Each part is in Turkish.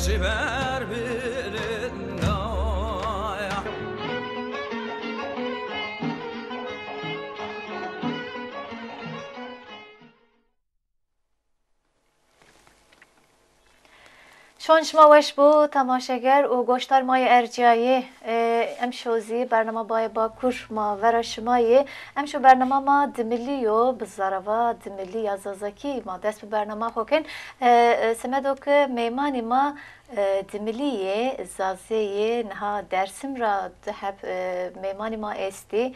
şiber birinde شما وش بو تماشاگر و گوشتار مای ارجایی ام شوزی برنامه بای باکور ما ورا شمایی ام شو برنامه ما دملیو بزاروا دملی یازازکی ما دست به برنامه خوکن سمدو که میمانی ما دملیه زازیه نها درسم را دهب میمانی ما استی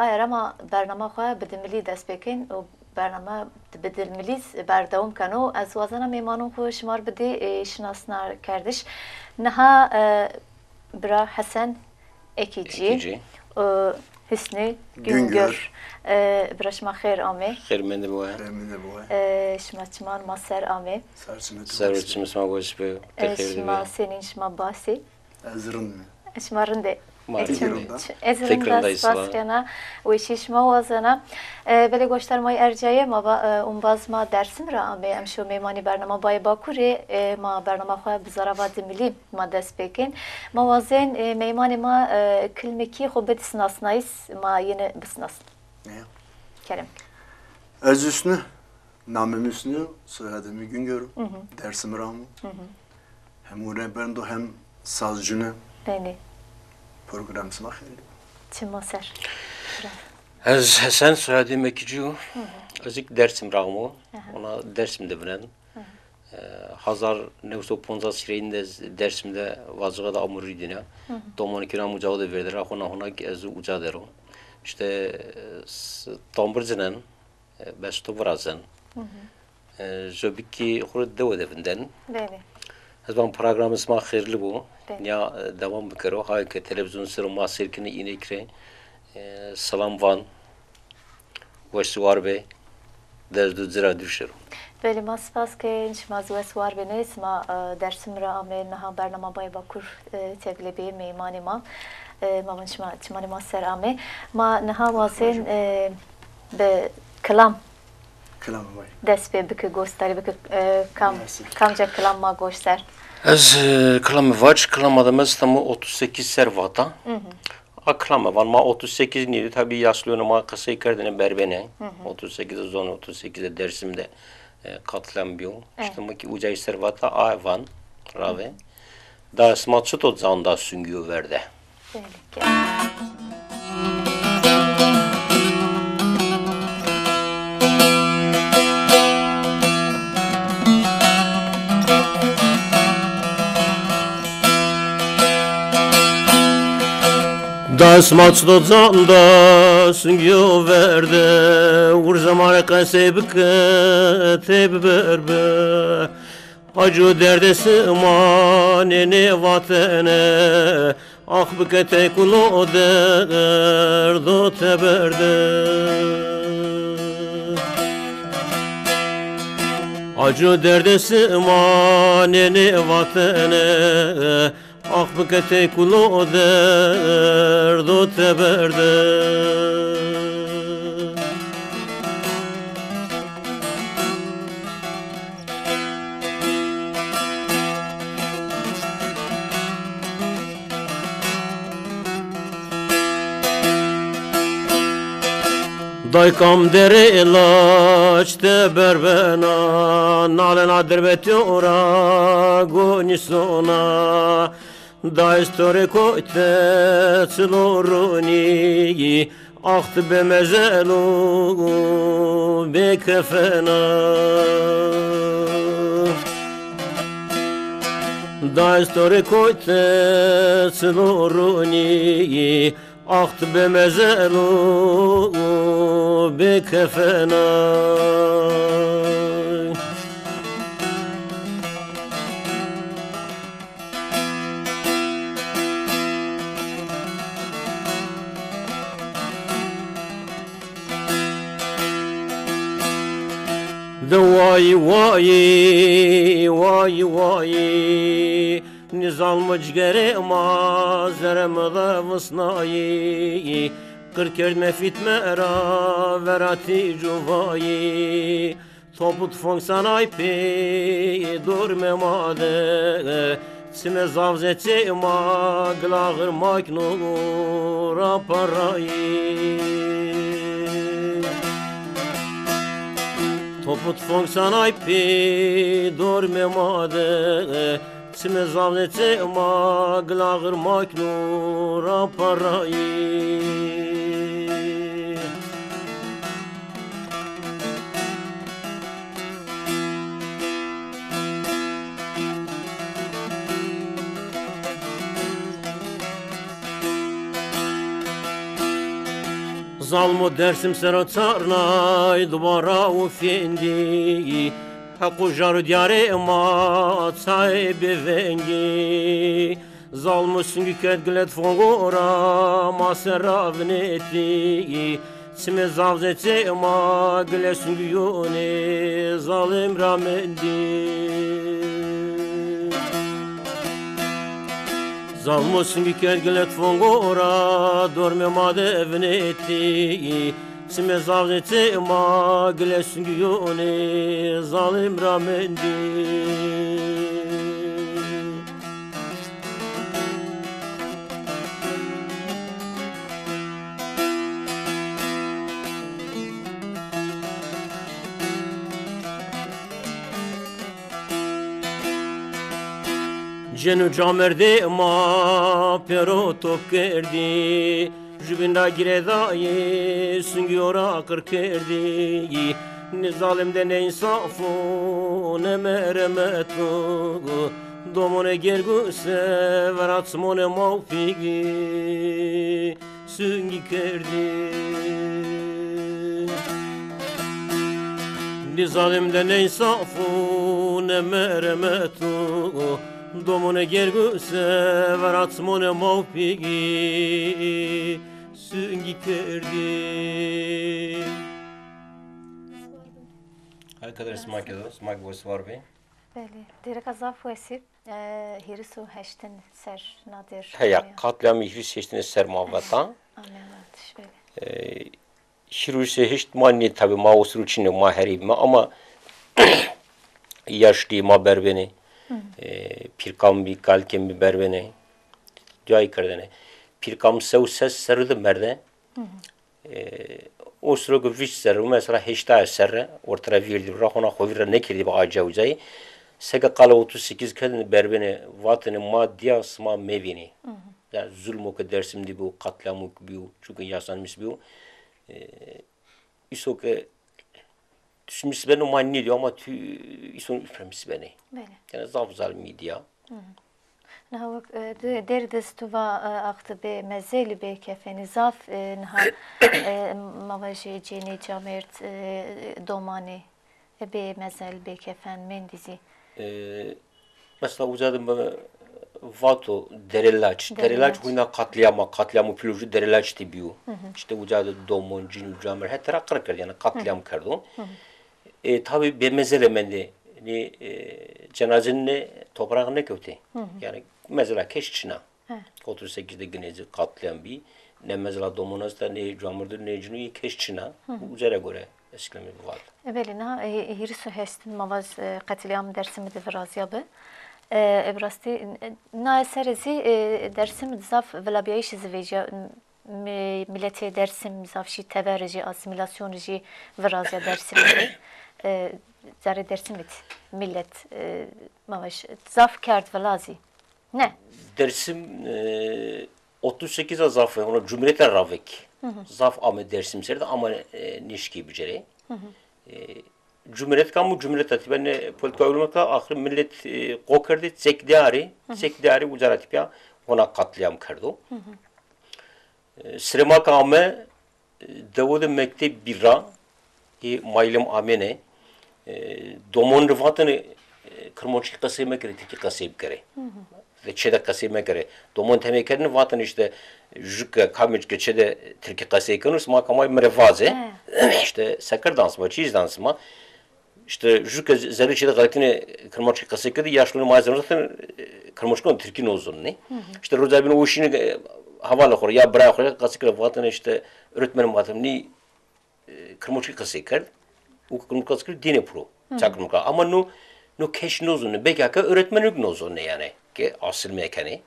آیا ما برنامه خواه بدملی دست بکن و برنامه بدل ملیز برداوم کنو از وازنا میمانون خو شمار بدی شناسنا کردش نها برا حسن اکیجی حسنی گنگر برا شما خیر آمی خیر من بوه شما چمان ما سر آمی سر چم شما گوش به شما سنین شما باسی ازرن شما رنده Fikrindayız. Baskına ve şişma vazana böyle göstermeyi erceğe ma un bazma dersin ra am em şu memani bernama bay bakuri ma bernama xwa bizarava dimili ma despekin ma vazen memani ma kilmeki xobet sınasnayız ma yine bisnas. Kerem. Ez üstünü, namım üstünü, soyadımı Güngör, dersim Ramu. Hem uğrayan do hem sazcını. Beni. Program smakher. Çima ser. Az Hasan soyadım Ekicu. Azıcık dersim Ramu. Ona dersimde bilen. 1950 sireyinde dersimde vazığa da amuridine. Domanikina mucavada verdiler. Ona az uca derim. İşte Tombırcının besto vrazın. Jobiki xurd dev devinden. Beni. از من پروگرام اسم خیلی بود یا دوام بکره های که تلویزیون سر ما سرکنی اینه کره سلام وان وشوار به درد زرا düşerim. Böyle maspas ki şmazı suar beni ma dersim ra amel naha bernama bay bakur tevlebi meymani ma ma şma çmani ma ser ame ma naha vasen be kelam Kelam var. Dest be bike göster bike kamca kelam ma göster. Az kelam var kelam adamız tam 38 servata. Aklama var ma 38 neydi tabii yaşlı ma kısayı kırdığını berbene 38'de zon 38'de dersimde katlanmıyor. İşte ma ki ucay servata ayvan rave. Da smatçı tot zanda süngüyor verdi. Belki. Dasmaç dozanda süngüyor verdi. Vur zamara kasebike tebberbe. Acı derdesi manene vatene. Ah bike tekulu derdo teberde. Acı derdesi manene vatene. Ah bike tekulu derdo teberde. Daykam dere ilaç te berbena nalen adrbeti ora gonisona da istore koyte çloruni aht be mezelu be kefena da istore koyte çloruni aht be mezelu be kefena Vay vay vay vay Nizam cigere mazerem da vısnayı Kırkerd mefit mera verati cuvayi Toput fonksiyonay pe durme made Sime zavzete ma glagır maknura parayı Toput fonksiyonay pe durme made Sime zavzete ma glagır maknura parayı Zalmo dersim seratarnay duvara ufendi Haku jaru diyare ma sahibi vengi Zalmo süngü kedglet fongora ma seravneti Sime zavzete ma gile süngü yone zalim ramendi Zalmosun kergelet fongora dorme made evneti Sime zavzete ma gilesun yone zalim ramendi Cenu camerde ma pero top kerdi Jubinda giredaye süngüyora kır kerdi Ne zalimde ne insafo ne meremetu Domone gerguse veratsmone mavpigi Süngü kerdi Ne zalimde ne insafo ne meremetu Domone gerguse veratsmone mavpigi Süngü kerdi Arkadaş smak yazıyor, smak voice var be. Bəli, direkt azaf vəsi hirisu həştin sər nadir. Heya katliamı hiç seçtiğiniz sermavata. Ameliyat, bəli. Şirurse hiç manni tabi ma usuru içinde ma heribme ama yaşlı ma berbeni. Pirkam bir kalkem bir berbeni. Cay kırdene. Pirkam sev ses sarıdı merde. O sırada viş sarı mesela heşta sarı ortaya verdi. Rahona kovira ne kirdi bu acı uzay. Sega kala 38 kadın berbeni vatanı maddiya sma mevini. Yani zulm o dersimdi bu katliam o bu çünkü yaşanmış bu. İsoke düşmüş beni manni diyor ama ison üfremiş beni. Yani zaf zalmiydi ya. Nahak der destuva aktı be mezeli be kefeni zaf nha mavaje ceni camert domani be mezel be kefen mendizi. Mesela uzadım bana vato derelaç. Derelaç huyna katliamı piloju derelaç tibiyor. İşte uzadı domon cinu camer her taraf kırık yani katliam kırdı. Tabi be mezele mendi ni cenazenin ne toprağın ne kötü. Yani mesela keşçina. 38'de günezi katliam bir ne mesela domonazda ne camurdur ne cinu keşçina. Üzere göre eskilemiş var. Bəli, na hirisu hestin mavaz katliam dersimi de vrazyabe. Ebrasti na serezi dersim zaf velabiyeş zveja millete dersim zafşi teverci asimilasyonji vrazya dersimdi. Zare dersimit millet mavaş zaf kart velazi. Ne? Dersim 38 zaf ona cumhuriyete ravek. Zaf ama dersim serdi ama nişki bicere. Cumhuriyet kamu cumhuriyet atibane politika uygulamakla ahir millet kokardı sekdari uzarat ya ona katliam kırdı. Sırma kame Davud mektep bira ki mailem amene domon rıfatını kırmoçki kasime kere tiki kasip kere. Ve çede kasime kere. Domon temekerini vatan işte jükke kameçke çede Türkiye kasime kere sma kamay merevaze. İşte sakır dansma, çiz dansma. İşte jükke zerri çede galetini kırmoçki kasime kere yaşlı malzeme zaten kırmoçki Türkiye nozun ne. İşte rozabin o işini havalı kor ya bırak kor kasime vatan işte öğretmenim vatan ni kırmoçki kasime kere. O kırmoçki kasime dine pro. Çakırmık. Ama no keş nozunu. Belki öğretmenlik nozunu yani. Ki asıl mekani.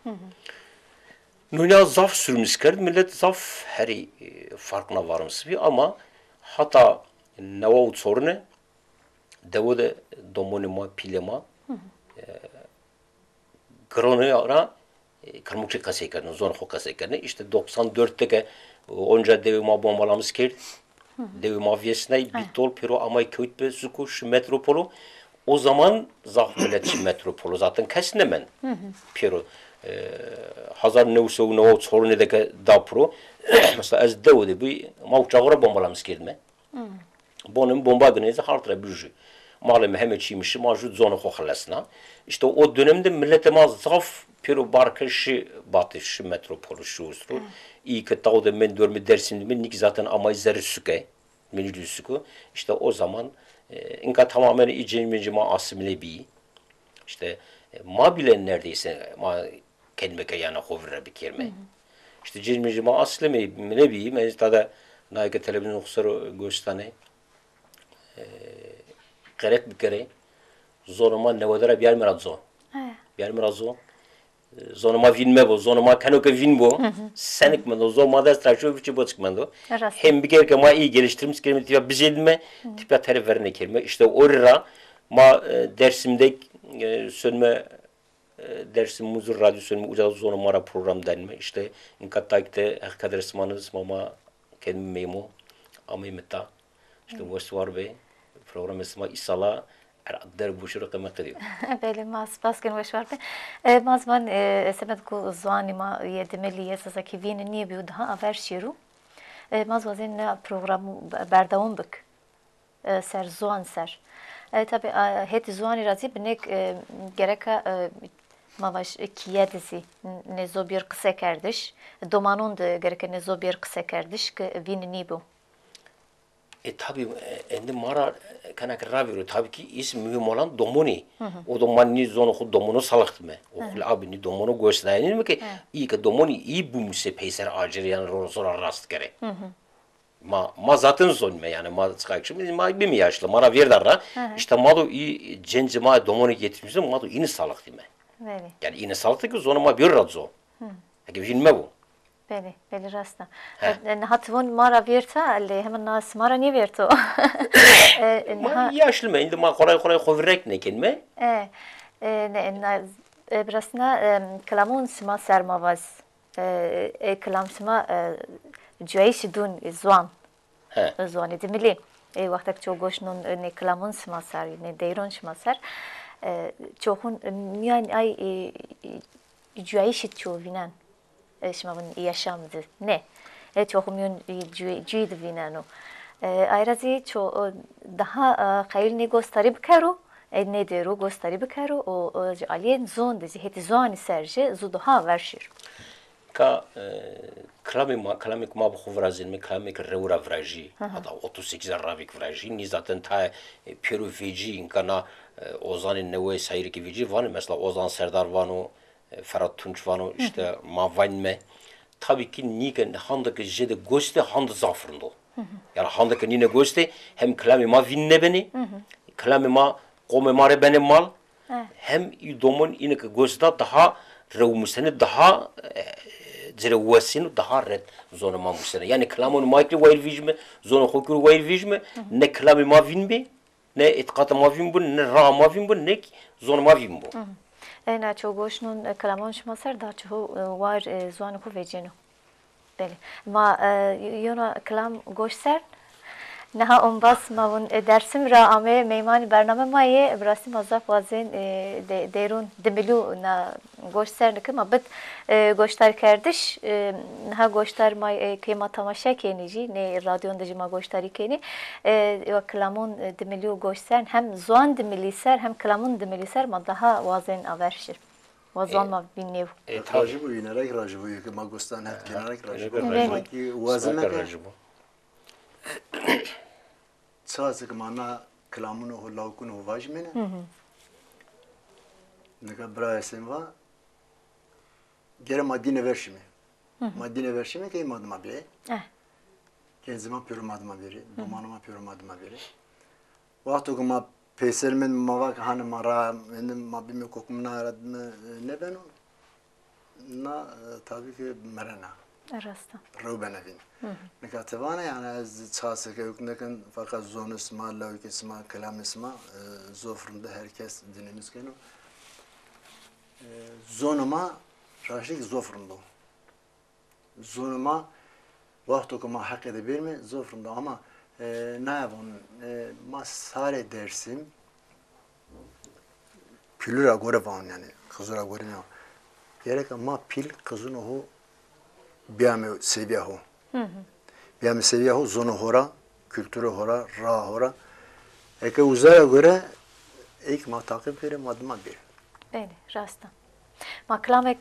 Nuna zaf sürmüş kerd. Millet zaf heri farkına varmış bir ama hatta neva sorunu devo de domonima pilema kronu ara kırmızı kasekarını zor ho kasekarını işte 94'te onca devima bombalamış kerd. Devima viyesine bitol pero ama köyt be suku şu metropolu o zaman zaf millet şu metropolu zaten kesnemen pero 1990 sorunu da dapro mesela az devde bir mavçağıra bombalamış kerdme. Bonum bomba denize hartra büjü. Malum hem çimiş mevcut zonu hoxlasına. İşte o dönemde millete zaf pero barkışı batış metropolu şu usru. İyi ki tağda men dörmü dersin men nik zaten ama izleri süke. Menülü süke. İşte o zaman inka tamamen icemecima asimile bir. İşte ma bilen neredeyse ma kelime yana hovra bir kelime. İşte cemecima aslime ne bir mesela da naike televizyon kusuru göstane. Gerek bir kere zonuma ne vadara bir merazo. Bir merazo. Zonuma vinme bu, zonuma kanoka vin bu. Senik mendo, zonuma da straşo biçi boçuk mendo. Hem bir kere ma iyi geliştirmiş kelime tipa bizelme, tipa tarif verene kelime. İşte orra ma dersimde sönme dersim muzur radyo sönme ucaz zonuma program denme. İşte inkatakte kadar smanız mama kelime memo amimeta. İşte var be program ismi İsala der bu şuru kıymet ediyor. Beli mas pas gün baş vardı. Mazman semet ku zuani ma yedemeli yesasa ki vini niye bir daha haber şiru. Mazvazin programı berdavom bik. Ser zuan ser. Tabi het zuani razı binek gereka mavaş kiyedisi ne zo bir kısa kardeş. Domanon da gereka ne zo bir kısa kardeş ki vini niye bu. Tabi endi mara kanak raviro tabii ki ismi mühim olan domoni. O domani zonu domonu salaktı mı? O abi ni domonu göstereyim mi ki iyi ki domoni iyi bu müse peyser aceriyan rozora rast kere. Ma zaten zon me yani ma çıkakçı ma bir mi yaşlı mara verdarra işte ma do iyi cenci ma domoni getirmişse ma do ini salaktı mı? Yani ini salaktı ki zonu ma bir radzo. Peki bilme bu. Beli rasta. Hatvon mara verta alle hemen nas mara niye verto? Ma yaşlı mı? Indi ma kolay hovrek ne kelime? Brasna kalamun sima sermavaz. Kalam sima cüeyş dun zuan. Zuan edimili. Vaktak çok goşnun ne kalamun sima ser ne deyron sima ser. Çoğun yani ay cüeyş çoğuvinan. Şmavun yaşamdı ne? Çoğumyun cüydi vinano. Ayrıca daha hayır ne gösterip karo ne deru gösterip karo o aliyen zon dizi heti zoni serje zu daha verşir. Ka klamik ma bu hovrazin mi klamik revra vraji hatta 38 ravik vraji ni zaten ta peru vici inkana Ozan'ın nevoy sayır ki vici var mesela Ozan Serdar vano Ferhat Tunç vano işte ma vanme tabii ki niken handaki jede goste hand zafrındo. Yani handaki nine goste hem klami ma vinne beni klami ma kome mare benim mal hem domun ineke gosta daha revmusene daha zirevesini daha red zona ma musene. Yani klamon maikli wayl vijme zona hokur wayl vijme ne klami ma vinbe ne etkata ma vinbu ne ra ma vinbu ne zona ma vinbu. Ne çok goşnun kalamon şmasar da çoğu var zuanı ku vecino. Beli. Ma yona kalam goşser Naha ombas mavun dersim ra ame meymani bername maye brasim azaf vazin derun demilu na goşser nikma bit goştar kardeş naha goştar may kema tamaşa kenici ne radyonda jima goştari keni ve klamun demilu goşser hem zuan demiliser hem klamun demiliser ma daha vazin averşir. Vazan ma binnev. Racı bu inerek racı bu yıkı magostan hep generek racı bu. Ki vazin ne racı bu. Çazık mana klamunu holavkun hovajmene. Nika braesim va. Gere madine verşimi. Madine verşimi ki madıma biri. Kenzima pürüm madıma biri. Domanıma pürüm madıma biri. Vakti okuma Peyser min mavak hani mara benim mabimi kokumuna aradığını ne ben o? Na tabii ki merana. Rasta. Rubenevin. Nekatevana yani az çağsık hükümdekin fakat zon isma, lavuk isma, kelam isma zofrunda herkes dinimiz gene. Zonuma raşik zofrunda. Zonuma vakti okuma hak edebilir mi? Zofrunda ama ne yapalım? Masare dersim pilura göre var yani kızıra göre ne? Gerek ama pil kızın o biame seviye ho. Biame seviye ho zonu hora, kültürü hora, ra hora. Eke uzaya göre ilk ma takip verir, madıma bir. Beni, rasta. Ma klamek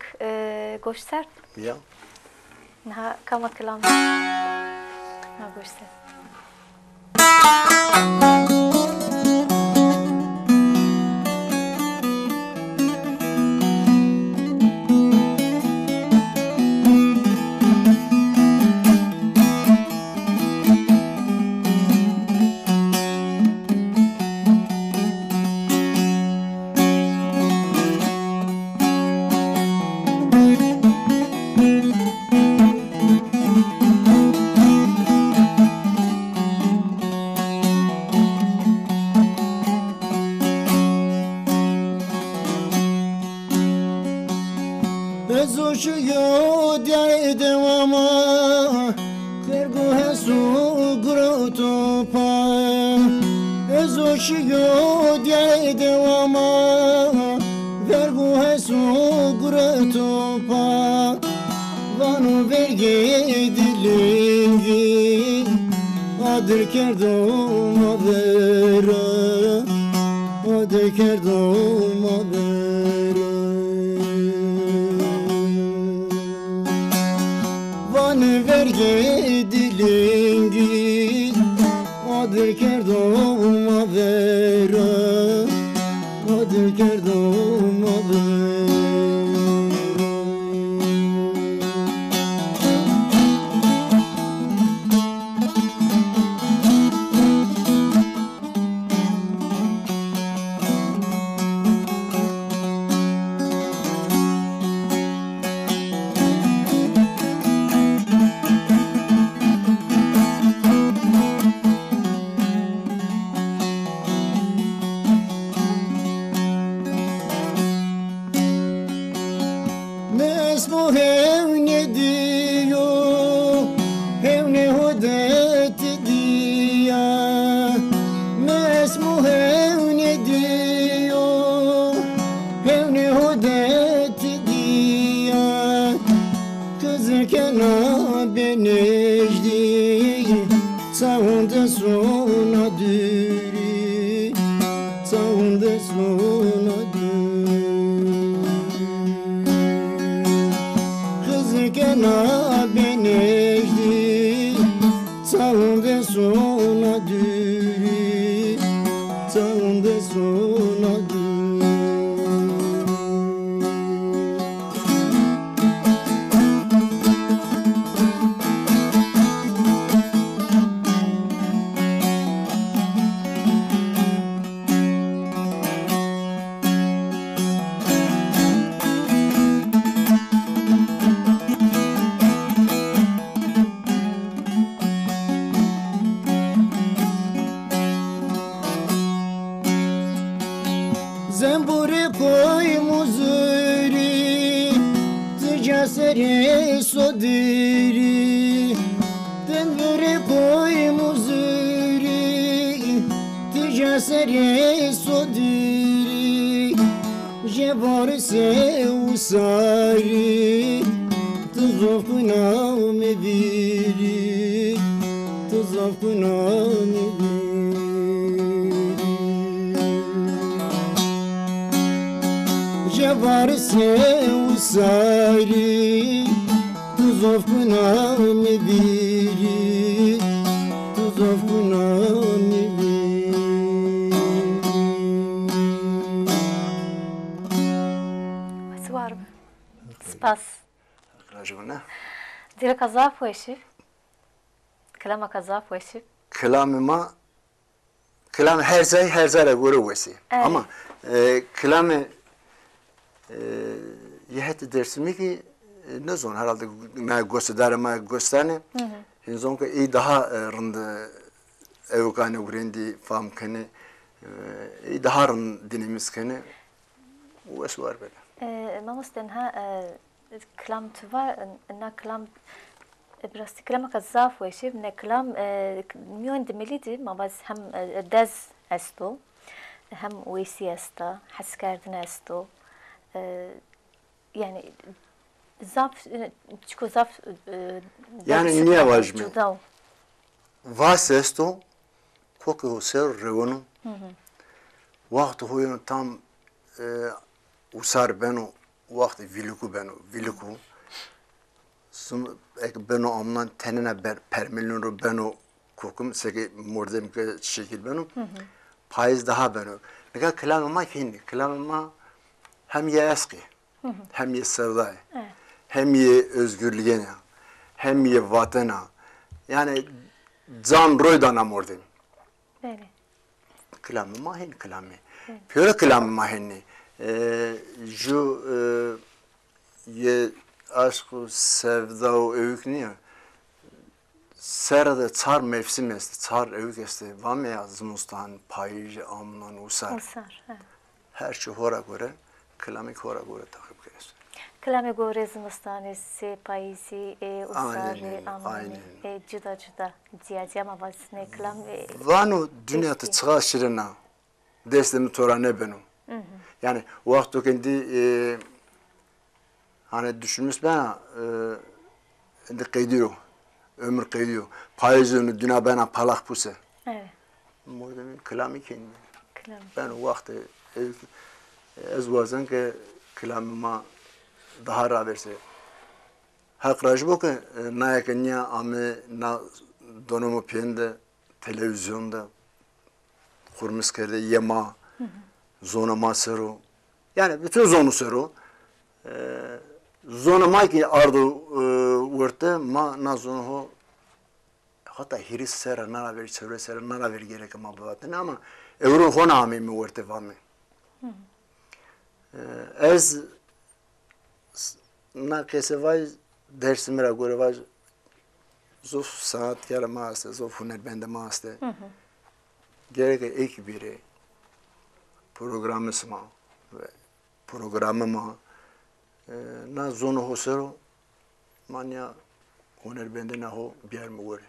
goş sert. Ya. Ha kama klamek. Ha goş sert. Bezoşuyor diye devama Kırgı hesu gro topa Bezoşuyor diye devama Vergu hesu gro topa Vanu vergi dilingi Adır kerdom avera Adır kerdom avera Vergi dilingi adır kerdom avera adır kerdom avera Mesmo hevne diyor hevne hudet diya Mesmo hevne diyor hevne hudet diya Kızırken benejdi Sağında sona düri Sağında sona düri Kena benejdi Sağında sona düri Sağında sona düri Zemburi koy muzuri Tıca seri sodiri Zemburi koy muzuri Tıca seri sodiri Jebar se usari Tuzofuna meviri Tuzofuna meviri Jebar se usari Tuzofuna meviri Tuzofuna meviri Var mı? Spas. Rajuna. Direkt azap o eşi. Klama kazap o eşi. Kelamıma kelam her zara göre vesi. Evet. Ama kelamı yehti dersimi ki ne zaman herhalde ma gösterme gösterne. İnsan ki iyi daha rında evkane uğrendi fam kene iyi daha rın dinimiz kene وش var böyle. Mamoste ha kelam tuva na kelam براستی کلام که زاف ویشی نه کلام میون دمیلیدی ما باز هم دز استو هم ویسی استا حس کردن استو yani zaf çünkü zaf yani niye vajme vas esto koku ser revonu vakti huyun tam usar beno vakti viliku sum ek beno amlan tenine permelin beno kokum seki mordem ke şekil beno payız daha beno ne kelamıma kendi kelamıma hem ye eski hem ye sevdayı hem ye özgürlüğüne hem ye vatana yani can roydana mordem böyle kelamıma hin kelamı püre kelamıma hinni ju ye aşkı sevda o öykü niye serada çar mevsim esti çar öykü esti vam ya zmustan payıj amlan usar usar her şey hora göre kelamı hora göre takip keres kelamı göre zmustani se payisi usar amlan juda juda cihaci ama bas ne kelam vanu dünyada çıkaşırına dersimi torane benim yani vakti kendi hani düşünmüş bana indi kıydiyor ömür kıydiyor payızını dünya bana palak puse evet muhtemelen kelamı kendi kelam ben vakti ez vazan ki kelamıma daha raverse hak rajbo ki nayakenya ame na donumu piyende televizyonda kurmuş kerde yema zona masero yani bütün zonu sero zona maki ardu vurte ma na zona ho hatta hiris sera nara ver çevre sera nara ver gerek ama babatın ama evru hona ame mi vurte vame ez na kese vay dersimera göre vay zof saat kere maaste zof huner bende maaste gerek ek biri programı ve programıma na zonu hosero manya huner bende na ho biar mugore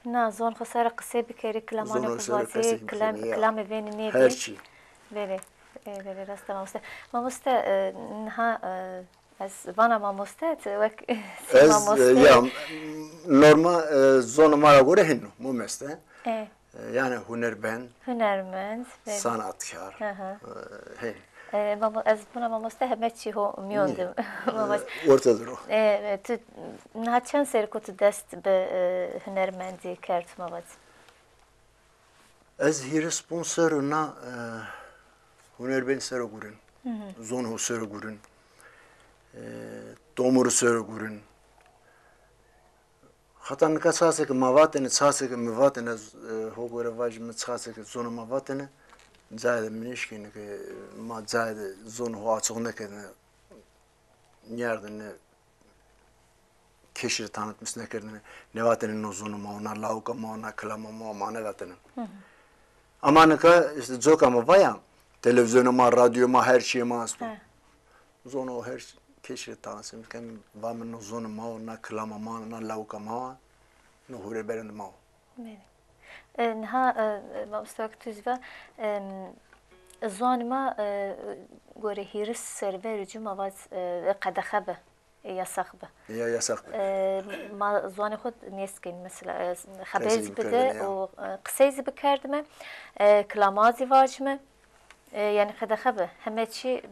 na zon khasara qise bikeri kelamana kuvazi kelam veni ne her şey veri rasta mamuste mamuste ha az bana mamuste vek ez ya normal zonu mara göre hinno mu meste yani hunermend sanatkar hin baba az buna mamuste hemetçi ho miyondum mamas ortadır o tu naçan serkotu dest be hunermendi kert mavat ez hi sponsor na hunerbend sera gurin zon ho sera gurin tomur sera gurin hatta ne kaçası ki mavatene çası ki mavatene ho göre vajme çası ki zonu mavatene zayda minişkin ki ma zayda zonu ho açığında ki nerede ne keşir tanıtmış ne kerdine nevatenin o zonu ma ona lauka ma ona klama ma nevatenin ama ne ka işte çok ama vaya televizyona ma radyo ma her şey ma aspo zonu her keşir tanısın ki vamen o zonu ma ona klama ma ona lauka ma no hure berend ma نها مستوى تجوا زانما gore hiris server cuma vaz qadaxabe yasakbe ya yasak ma zani xud neskin mesela xaber bide o qisayz bikerdime klamazi vajme yani qadaxabe hemetçi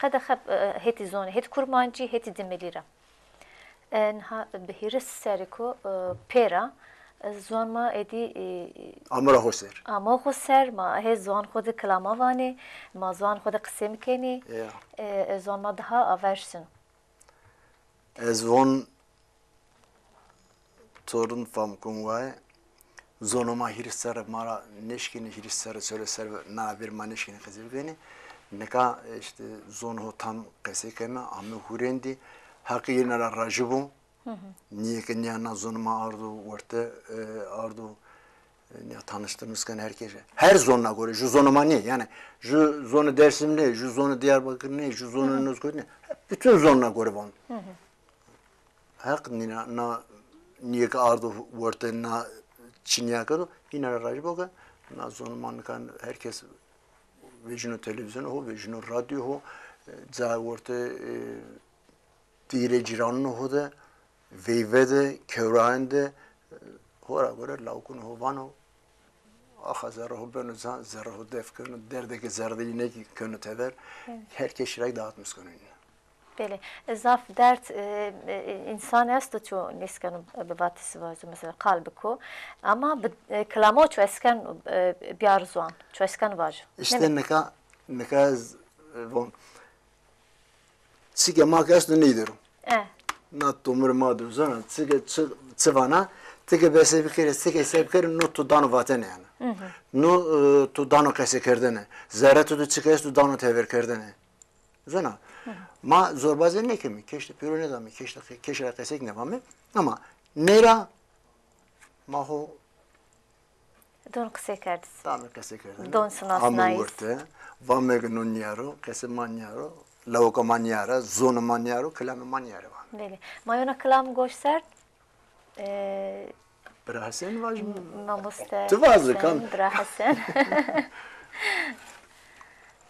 qadaxab heti zoni het kurmancı heti demelira nha bihiris seriko pera زوان ما ادی امرا خوشر اما خوشر ما هی زوان خود کلاما وانی ما زوان خود قسم کنی زوان ما daha aversin زوان torun fam kunvay zonoma hirisar mara neşkini hirisar söyleser na bir maneşkini kızır beni neka işte zonho tam kesekeme amme hurendi hakkı yine rajibu niye ki niyana zonuma ardu orta ardu ne tanıştığımızken herkese her zonuna göre şu zonuma ne yani şu zonu Dersim ne şu zonu Diyarbakır ne şu zonu Nuzgut ne bütün zonuna göre var. Hak niye ki ardu orta na Çin'e kadar yine rajibu ka na zonuman kan herkes vejino televizyon ho vejino radyo ho za orta dire ciranlı ho da veyvede kevrağında hora göre laukun ho vano ahazar ho benu zar ho defkunu derdeki zardine ki konu tever herkes şirak dağıtmış konuyla. Beli, zaf dert insan est ço niskanım bevatisi var mesela kalbi ko ama klamo ço esken biarzuan ço esken var. İşte neka von sige makas nedir? Na tomur madur zona sige tsvana sige bese bir kere sige sebker no tu dano vaten yani. No tu dano kese kerdene. Zara tu çıkes tu dano tever kerdene. Zona. Ma zorbazen ne kimi? Keşte pürüne dami keşte kesek ne vami? Ama nera maho Don ksekerdis. dami kese kerdene. Don sunas Ama nais. urte vame gnonyaro kese manyaro lauka manyara zona manyaro kelame manyaro. Beli, mayona klam goşser Brahasen var mı? mamuste. Tu vazı kam. Brahasen.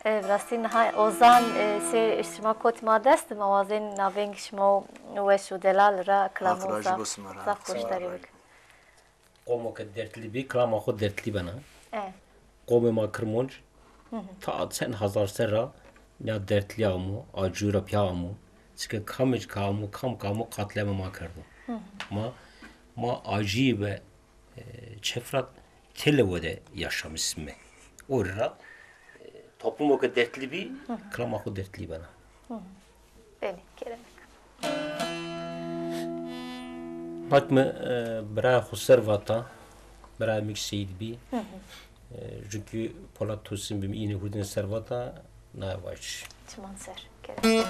Vrastin hay ozan se işma kot madest mavazin naveng şmo veşu delal ra klamo Akrajı za. basmara. Za hoştarık. Qomo ke dertli bi klama xo dertli bana. Qomo ma kırmonc. Ta sen hazar sera ya dertli amu acura piamu. Çünkü kamıc kamu kamu katlama ma kardı. Ma acı ve çefrat televode yaşamış mı? Orada toplum o kadar dertli bir klama xo dertli bana. Beli, keremek. Bakma bera xusarvata bera mikseydi bi. Çünkü Polat Tosun bim yine hudin servata na vaç. Çman ser. Keremek.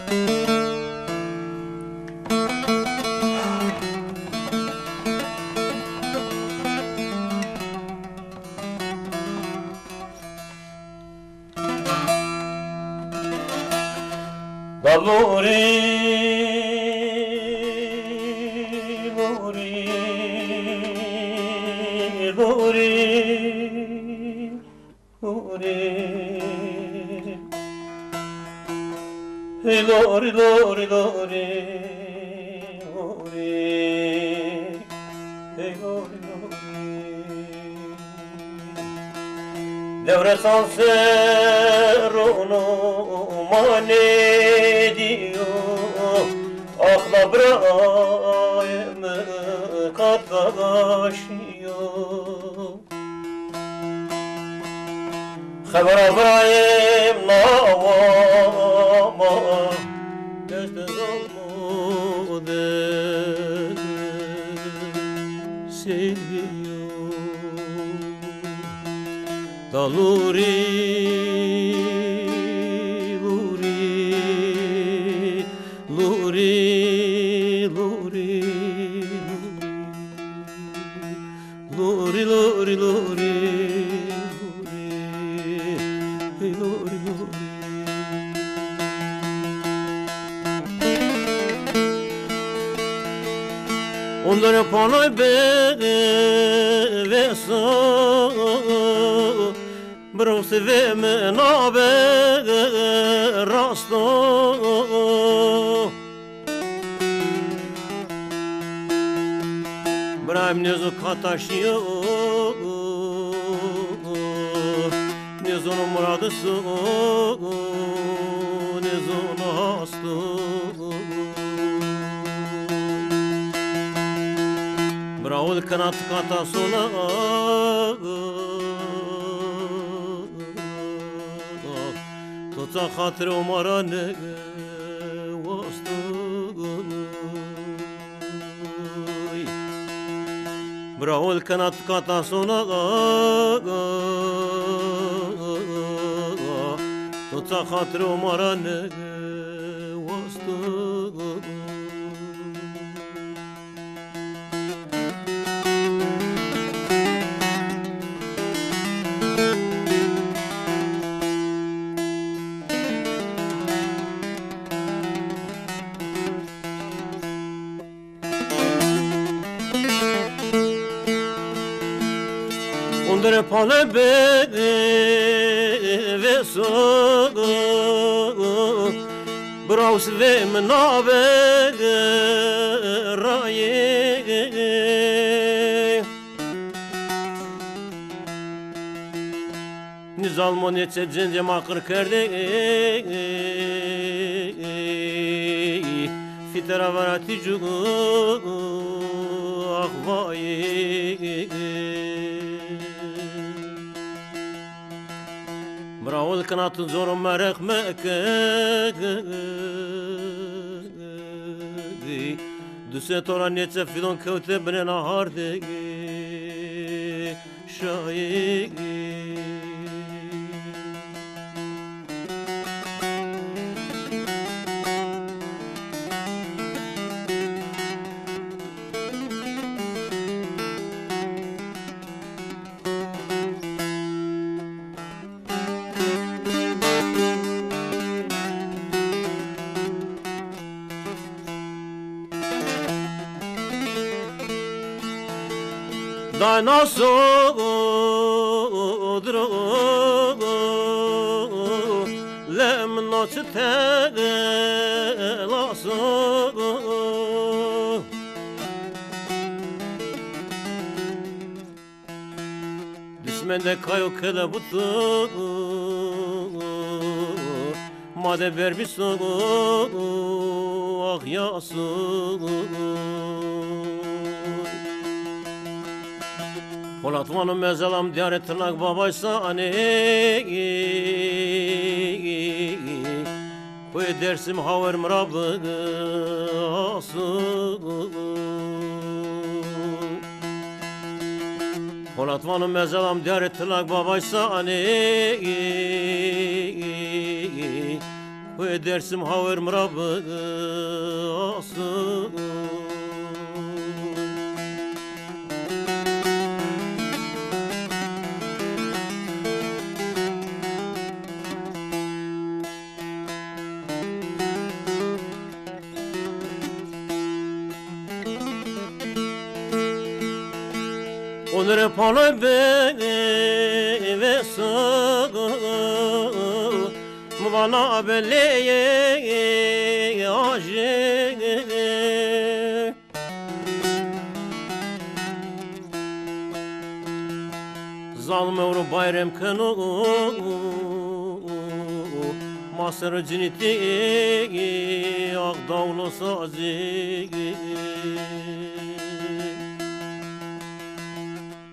Lori, lori, lori, lori, hey lori, lori. Devre sanserono mane diyor, akla brayım katlaşıyor. Haber brayım navama, gözde zalmode seviyor. Daluri, luri, luri, luri, luri, luri, luri, luri, luri, luri. Onlara panay ve so Brose ve menabe rasto Brahim nezo kataşıyor Nezo muradı su Nezo hasta Braul kanat kata sona Tutsa hatırı umara ne Bravo el kanat kata sona Tutsa hatırı umara ne vastı Ondre pale be ve so Braus ve mnabe raye Nizal monetse cence makır kerde Fitera varati cugu ahvaye Bravo kanatın zorum merek meke Düse tora netse filon köte bine naharde Şayi Dinosaur lem noç telaso Düşmende kayo kele butu Made berbiso ah yasu Polatvan'ın mezalam diyare tırnak babaysa hani Koy dersim haver mrabı asıl Polatvan'ın mezalam diyare tırnak babaysa hani Koy dersim haver mrabı asıl Onre pale be ve so Mvana beleye aje Zalme uru bayrem kanu Masır ciniti Ağdavlu sazi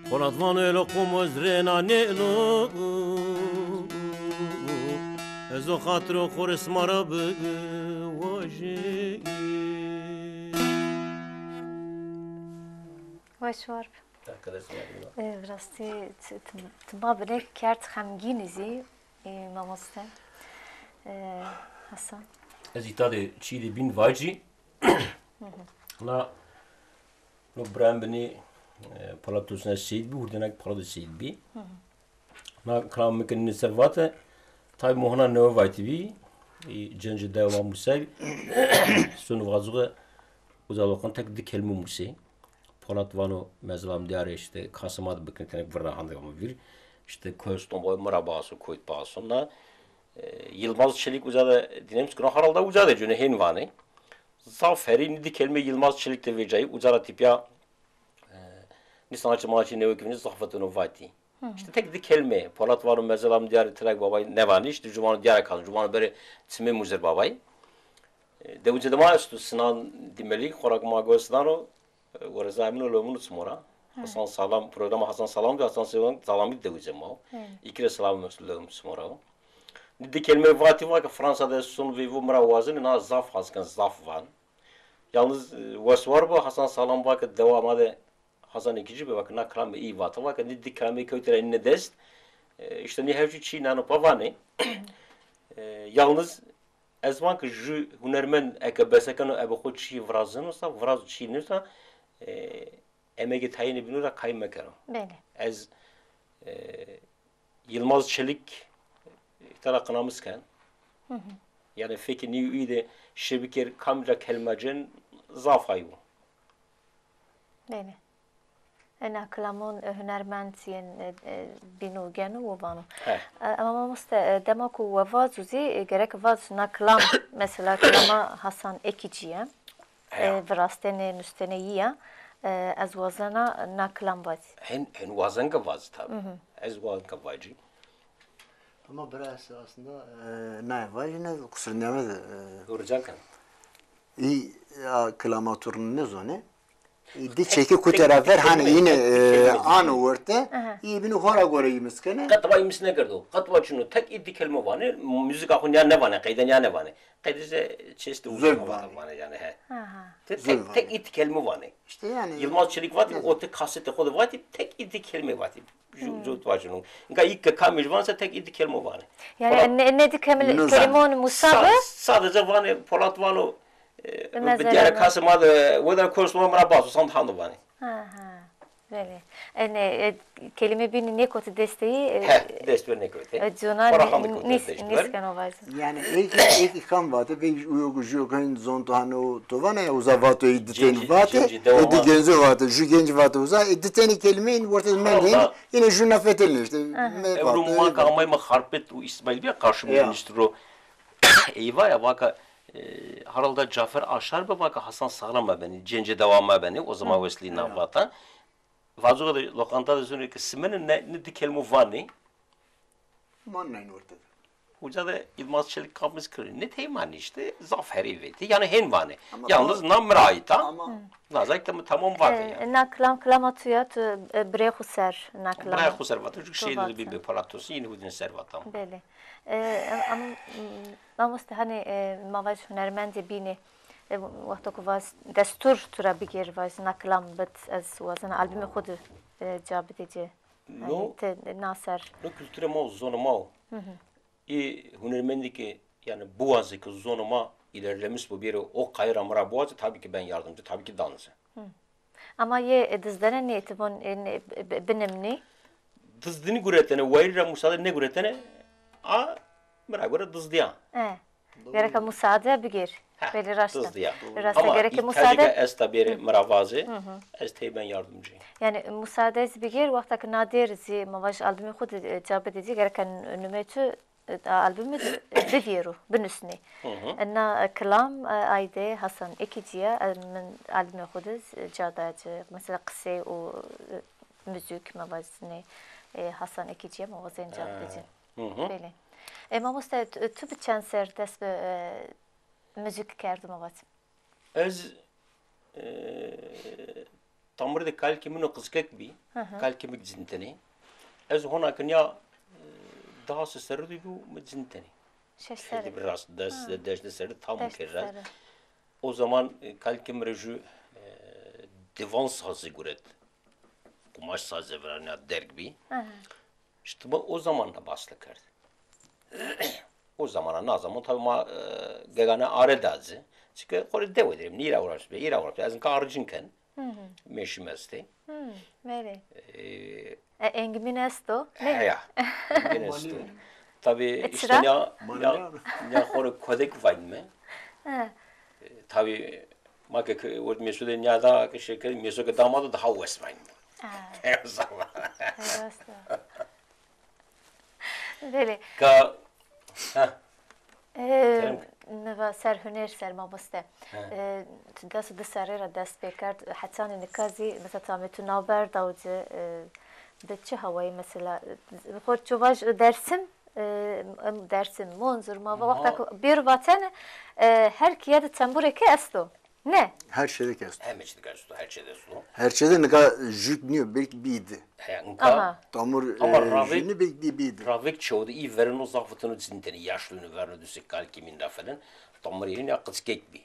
Polatvan öyle kumuz renanelu Ezo hatırı kuris marabı vaji Hoş var. Rastı tıma bile kert hamginizi mamoste Hasan. Ez itade çiğdi bin vaji Na no brambeni Palatusuna seyit bi urdenak palatu seyit bi Na kram mekanini servate Tabi muhana neva vayti bi Cence deva musay Sonu vazuğa Uzalokan tek di kelme musay Polatvano mezlam diyare işte Kasımad bakın tenek vırra handagama bir İşte köston boy mırabası koyut basında Yılmaz Çelik uzada dinlemiş ki haralda uzada cüne henvani Zaferi di kelme Yılmaz Çelik de vereceği uzara tipya Nisançı maaşı ne hükümünü zahfatını vayti İşte tek di kelme Polatvanı mezlam diyare trak babay nevani işte Cumanı diyare kalın Cumanı beri tsime muzir babay Devunca dema üstü sınan dimeli Korak magosdano Orezamino lomunu tsmora Hasan Salam programa Hasan Salam ve Hasan Salam'ı da uzema. İkire Salam mesulum tsmora. Nidi kelime vati var ki Fransa'da son vivu mra vazın na zaf haskan zaf van. Yalnız was var bu Hasan Salam var ki devamada Hasan ikinci bir bakın aklamı iyi vatı bakın dedi klamı kötüre inne dest işte ne hevci çiğnanı pavani yalnız ezvan ki ju hunermen eke besekano ebe xo çi vrazınsa vraz çiğnirsa emegi tayini binura kaymakero Beli. ez Yılmaz Çelik ihtara kınamızken yani fikir niye iyi de şebikir kamca kelmecin zafayı bu. Beli. Ena klamon hünermendiyên bînûgen û vano. Ama mamoste dema ku we vaz uzî gerek vaz na klam mesela klama Hasan Ekiciye virastene nüstene yiye ez wazana na klam vaz. Hen vazanga vaz tabi. Ez vazanga vacı. Ama biraz aslında ne var yine kusur neyemedi. Göreceksin. İyi klamatürün ne zone? Di çeki kuterafer hani yine anı orta iyi bini hora göre yemiskene. Katva imisine girdi. Katva şunu tek iddi kelime var ne? Müzik akın ya ne var ne? Kaydan ya ne var ne? Kaydese çeşitli uzun var yani he. Tek iddi kelime var ne? İşte yani. Yılmaz Çelik var o tek kasete kodu var tek iddi kelime var. Jut var şunun. Nga ilk kamil varsa tek iddi kelime var ne? Yani ne di kelimon musabı? Sadece var ne? Polat var o. Diğer kasıma da whether konuşmama bana bas san tanı bana. Böyle. Yani kelime bir ne kötü desteği desteği ne kötü. Cuna nisken ovayız. Yani ilk ikam vardı ve uygucu kan zontano tovana ya uzavato iditen vardı. Edi genzo vardı. Şu genç vardı uza iditen kelimeyin ortada men yine juna fetelin işte. Evrum kalmayı mı harpet u İsmail bir karşı ministro. Eyvah ya vaka Haralda Cafer Aşar be vaka Hasan Sağlam beni cence devamı beni o zaman Wesley Navata. Vazo da lokanta da ki simenin ne dikelme var ne? Manlayın ortada. Hoca da Yılmaz Çelik kapımız kırıyor. Ne teğmen işte zafer eveti. Yani hen var ne? Yalnız namraita. Nazak tamam var ya. Naklam klamatuyat brehu ser naklam. Brehu ser vatı. Çünkü şeyleri bir palatosu yine hudin ser vatam. Beli. Ama hani mavaj hünermendi bini وقتا که واس دستور ترا بگیر واس نکلام بت از واسنا albümü خود جاب دیجی ناصر no kültüre mal zona mal hünermendeki yani Boğaz'daki zonuma ilerlemiş bu biri o kayramara Boğaz'ı tabii ki ben yardımcı tabii ki dansı. Ama ye dizdene ne tibon benim ne? Dizdini güretene vayra musade ne güretene a bana göre dizdiya. Gerek müsaade bigir. Beli raştan. Ama müsaade es tabi meravazı es tabi ben yardımcıyım. Yani müsaade bigir vakta ki nadir zi mavaj albümü xud cevap edici gereken nümetü albümü bidiru binüsni. Enna kelam ayde Hasan Ekiciye min albümü xud cadacı mesela kısa o müzik mavazını Hasan Ekiciye mavazın cevap edici. Beli. Mamoste tu bir çanser dest müzik kerdim avat. Ez tamırda kalkimin o kızkek bi, kalkimik zinteni. Ez hona kanya daha sesleri bu zinteni. Şeşseri. Biraz deşte seri tam kere. O zaman kalkim reju divan sazı güret. Kumaş sazı veren ya dergi. İşte o zaman da baslı kerdi. O zamana ne zaman tabii ma gegane aredazı. Çünkü kore dev ederim. Nira uğraş be, ira uğraş be. Azın karıcınken meşimesti. Böyle. Engimin esto. Ne? Ya. Engimin esto. Tabii işte ya kore kodek var mı? Tabii makek o mesude ya da şeker mesude damadı daha uğraşmayın. O zaman. Böyle. نوا سر هنر سر ما بسته دست دسره را دست بکرد حتی نکازی مثلا تامیتو نابر داوجه ده چه هوایی مثلا خود چواج dersim monzur ma vakta bir vatan her kiyade tembure ke esto ne her şeyde kesto her şeyde su her şeyde ne kadar jüknüyor belki biydi tamur jüknü belki biydi ravik çoğu iyi veren o zafatını zinteni yaşlını veren düşük kalkiminde falan tamur yerin ya kıskek bi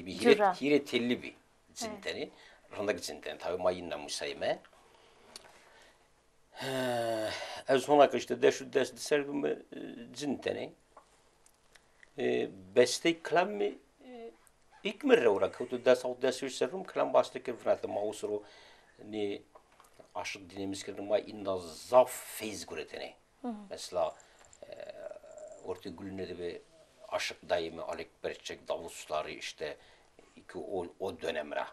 bir hire telli bi zinteni randak zinten tabi mayınla musayime. Az sonra işte deşu ders sergimi zintene. Beste klammi ilk merre olarak o ders o ders sergim klam bastı ki fırlattı mausuru ni aşık dinamiz ki ma inda zaf feyz guretene. Mesela orta gülüne de bir aşık daimi Alek Berçek davusları işte ki o dönemre.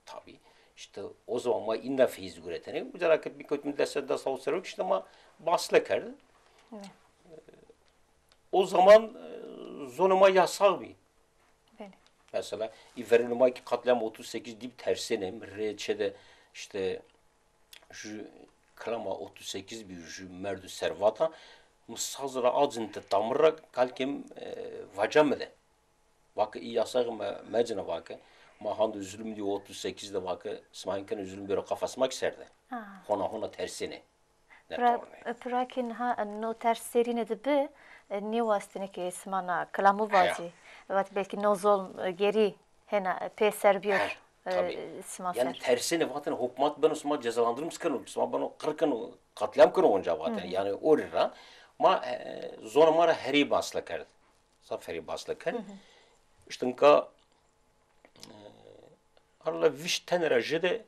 Tabii. İşte o zaman ma inda feyz guretene. Uzarak bir kötü derste savusarık işte ma baslekerdi. O zaman zonuma yasak bir. Mesela İverenuma ki katliam 38 deyip tersenem. Reçede işte şu klama 38 bir şu merdu servata mısazra azinte tamra kalkem vacamede. Vakı iyi yasak mecna vakı. Ma handu üzülüm diyor 38'de vakı smahinken üzülüm bir kafasmak serdi. Hona tersine. Prakin ha no terserine de be ne vastine ki smana klamu vazi. Evet belki nozol geri hena pe serbiyor. Yani tersine vaten hükümet ben Osman cezalandırım sıkın. Osman ben kırkın katliam kırın onca vaten. Yani orada ma zona mara heri basla kerdi. Saferi basla kerdi. İşte ka arla viş tenera jede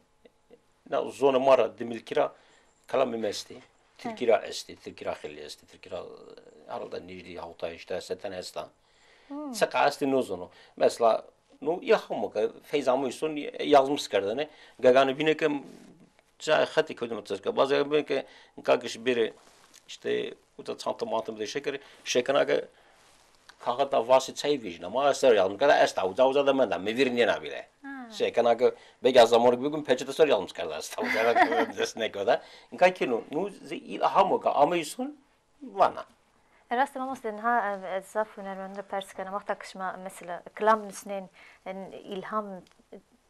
na zona mara demilkira kalam mesti. Tilkira esti, tilkira khili esti, tilkira arada nijdi hauta işte seten estan. Saka esti no zono. Mesela no yahamuka feyzamıyson yazmış kardane. Gaganı bineke cay khati kodum tazka. Bazı bineke kakış biri işte uta çanta mantım de şekeraga kağıtta vasi çay vijna. Ama eser yazmış kada esta uza da menda mevirin yana bile. Şekeraga bega zamor bugün peçete sor yazmış karda esta uza da desne koda. Kakino no ilhamuka amıyson vana. Rastım ama sen ha zaf önermende perskana vakta kışma mesela kelam nisnen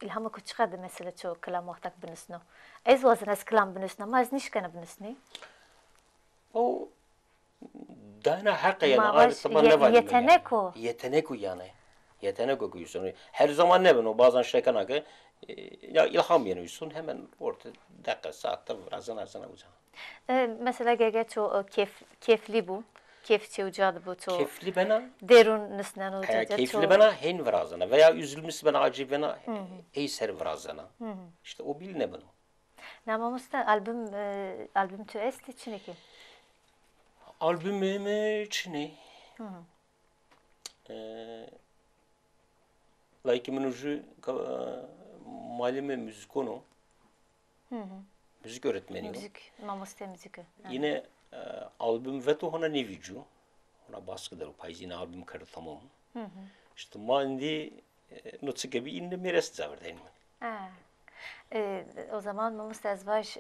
ilhamı küçüğadı mesela çok kelam vakta binisno. Ez vazın ez kelam binisno ama ez nişkana binisni. O dana hakkı yani taban ne var? Yetenek o. Yetenek o yani. Yetenek okuyorsun. Her zaman ne ben o bazen şeykana ki ya ilham yanıyorsun hemen orta dakika saatte birazdan arsana uca. Mesela geç o kefli bu. Kefçi ucadı bu çok. Kefli bana. Derun nisnen ucadı. Kefli bana hen virazana veya üzülmüş bana acı bana eyser virazana. İşte o bil ne bana. Namamusta albüm tu est içine ki. Albümüm içine. Like menuju malime müzikonu. Müzik öğretmeniyim. Müzik, mamusta müzik. Yine albüm ve to hona nevicu. Hona baskıdır o payzine albüm karı tamam. İşte mandi notsu gibi indi miras zavrdayım. O zaman mamusta ezvaj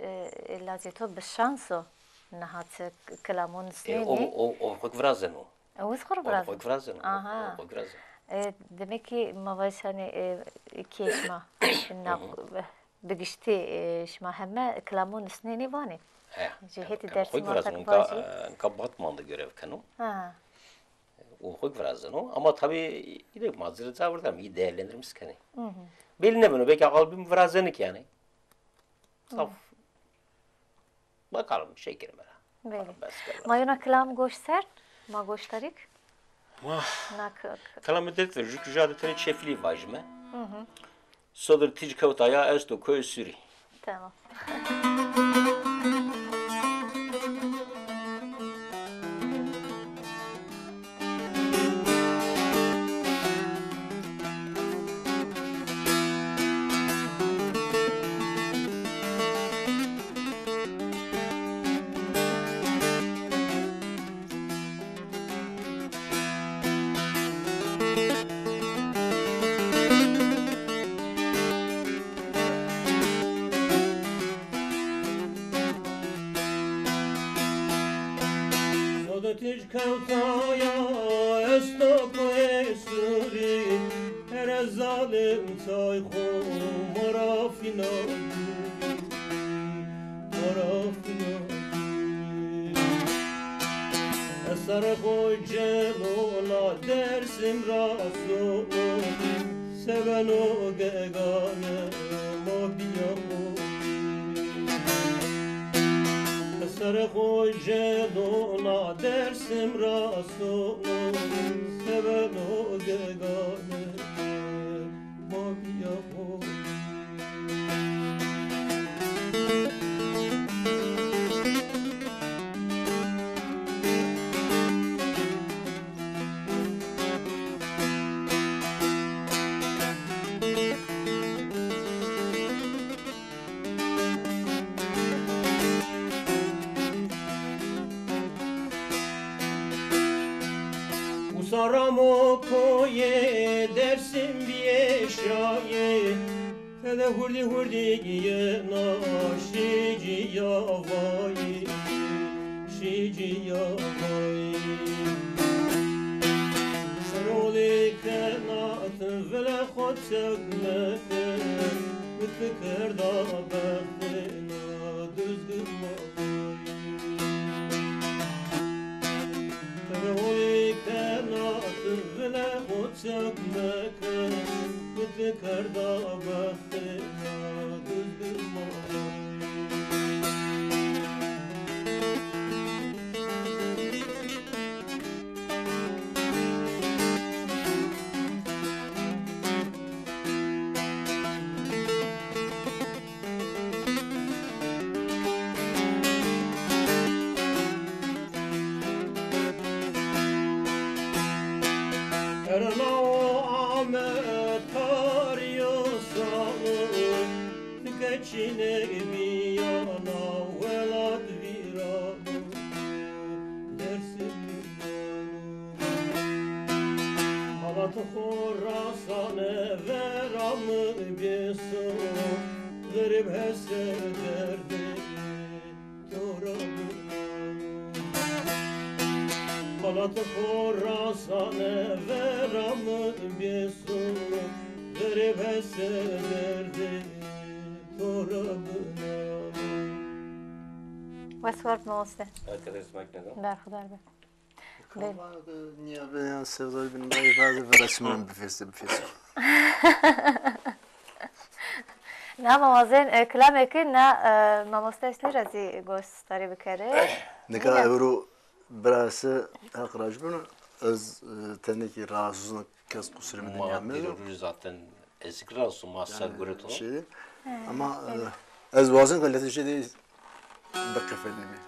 lazeto bişanso nahat kelamun sneni. O hok vrazen o. O skor biraz. O hok vrazen. Aha. O hok vrazen. Demek ki mavaş hani keşma. Bigişti şma hemme kelamun sneni vani. Ciheti dersi muhakkak bazı. Batman'da görev kanım. O hok vrazen o. Ama tabii yine mazeret zavrdam iyi değerlendirmiş kanı. Beline bunu belki albüm vrazenik yani. Saf. Bakalım şekerim era. Böyle. Mayona kelam goş ser. Ma goş tarik. Kelam edet ver. Jük jadetene çefli vajme. Sodur tic kavtaya esto köy sürü. Tamam. Tic kavtaya esto köy sürü. Her zalim sayxo marafina. Eser koycelola dersim rasu. Seven o gegane بیا سر خود جلونا درسم راسونو سبنو گگانه ما بیا Saramo koye dersim bir şaye Fede hurdi hurdi giyena şici yavayı Şici yavayı Saroli kanatın vele khod sökmeke Mütfikir da beklina düzgün mavayı Saroli kanatın vele khod sökmeke Mütfikir da beklina düzgün mavayı Çine miyana velat viranu dersim halat khorasane veramı beso garib hese derdi torabı halat khorasane veramı beso garib hese derdi واسوار موسه Arkadaş اسمك ندم برخدار به Niye ben sevdayı benim bazı verasımın bifesi. نه موازن کلامی که نه ماموستایش رازی گوشتاری بکره Ne kadar evru burası arkadaş bunu az teneki rahatsızlık kes kusurumdan ما yapmıyor. دیروز zaten eskrar olsun mahsar görüntü o. Şey değil. Ama az bazen kaliteli şey değil. Bakıfenli mi?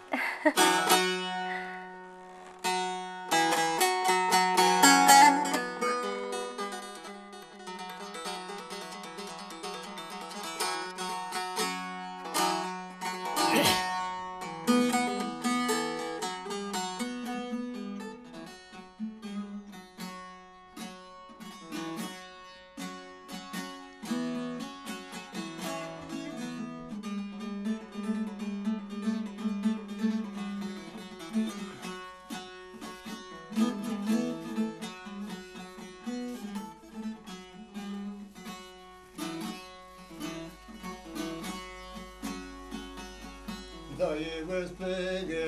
Dayı göspege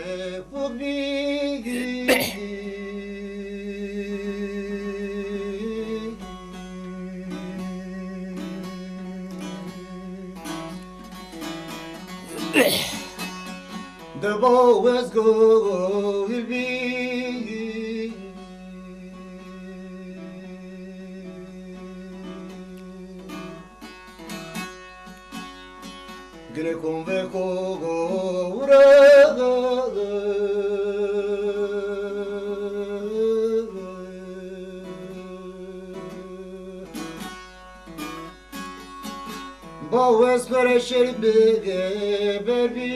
fubigi The bow was go will be Gre conve go Bow was for a shell big baby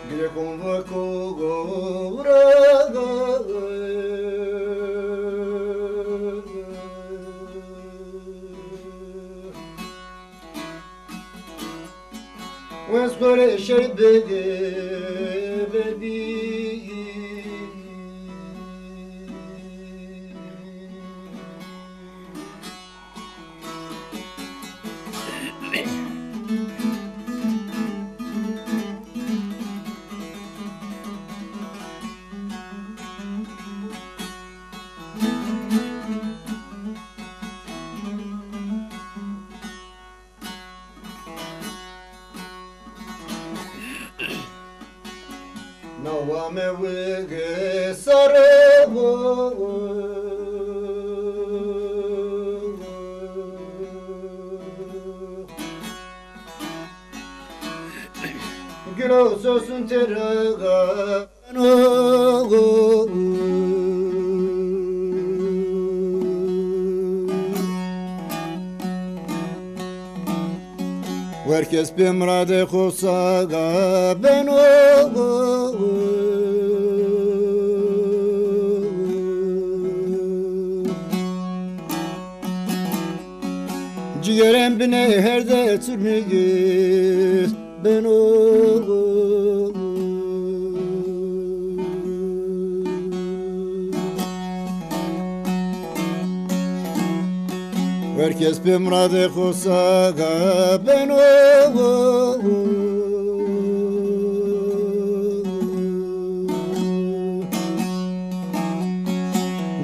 Gre conve go Was for a shell big baby نوام وگه سرگو Gülü sözün terega Herkes bimrade xusaga ben Ciğerem bine herde türmüyüz ben Herkes bimrade xusaga ben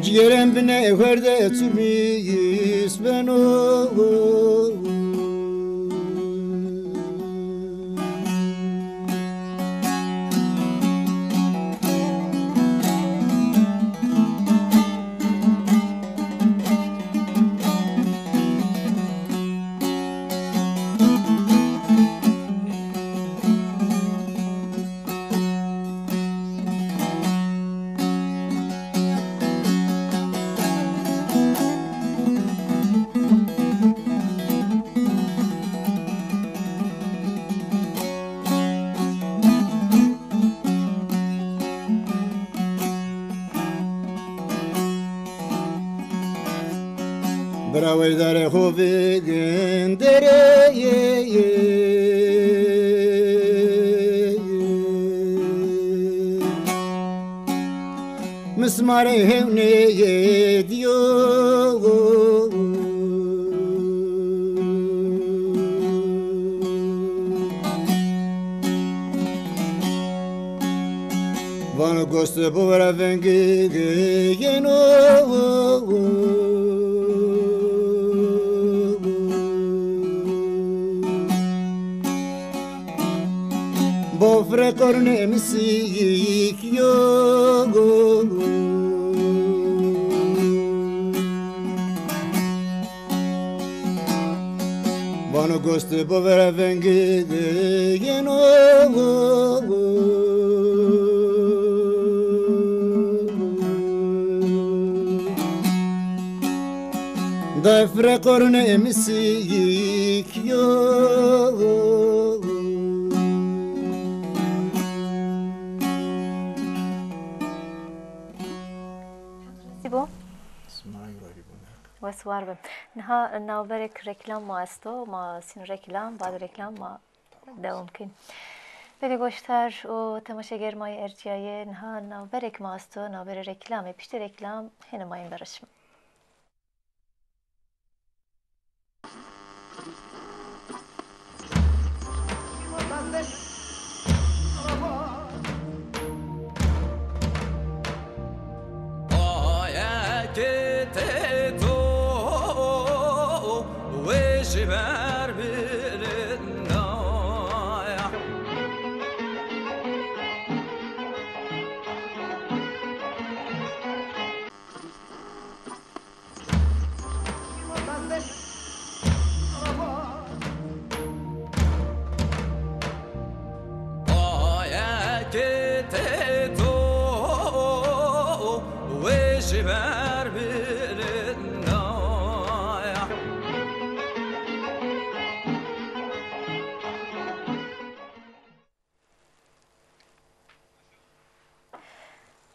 Ciğerem bine herde türmüyüz ben Bravo dare hobi gendere Mismare hevne diyor Vano goste povera vengi geno Bofre corne misik yo Vano goste povera vengi geno Dafre corne misik yo Sibo وسوار بم نها ناوبرك ركلام ما استو ما سين ركلام بعد ركلام ما دوام کن بری گوشتر و تماشاگر مای ارجایه نها ناوبرك ما استو ناوبر رکلامه پیشت رکلام هنه ماین برشم Ver birine Aya gitti tu ver birine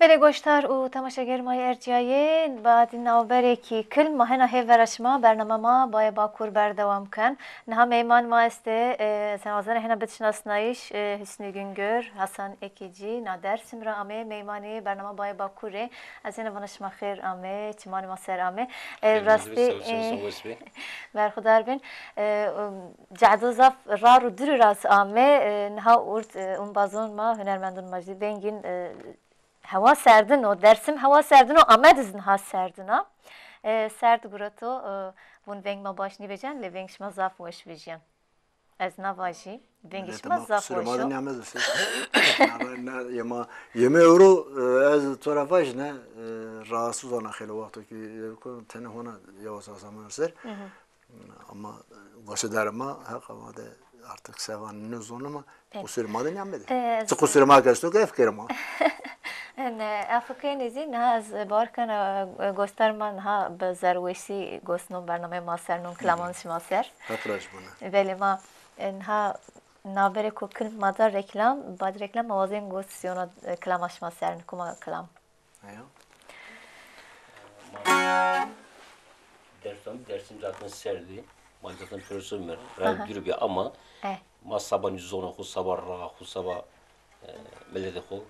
بله گوشتر و تماشاگر مای ارجایه بعد نوبره کی کل ماهنا هی ورشما برنامه ما بای باکور بردوام کن نه میمان ما است سنوازن هنا بتشناسنایش حسنی گنگر حسن اکیجی نادر سمرا امه میمانی برنامه بای باکوره از این ونش مخیر امه چمان ما سر امه راستی برخدار بین جعدو زاف رارو در راس امه نه اورد اون بازون ما هنرمندون مجید بنگین hava serdin o dersim hava serdin o amedizin ha serdina serd gurato bun veng ma baş nivecen le veng şma zaf hoş vejen Ez navaji. Dengiş Tamam, ma sırmadan zafoşo. yemez misin? Yeme euro az tarafaj ne rahatsız ona helo vakti ki tane ona yavaş zaman ser. Ama gösterme hakikaten artık sevanın zonu ama kusırmadan yemedi. Kusırma gelsin ki efkarma. افکر نیزی نه از بارکن گسترمان ها به زرویسی گستنو برنامه ماسرنون کلامانش ماسر Hakraş bunu. ولی ما اینها نابره کو کل مادر reklam بعد reklam موازین گوستسیونا کلامش ماسرن کما کلام Dersim zaten serdi. Ben zaten profesörüm. Ben dürüp ya ama ma sabah nüzonu khu sabah ra khu sabah melede khu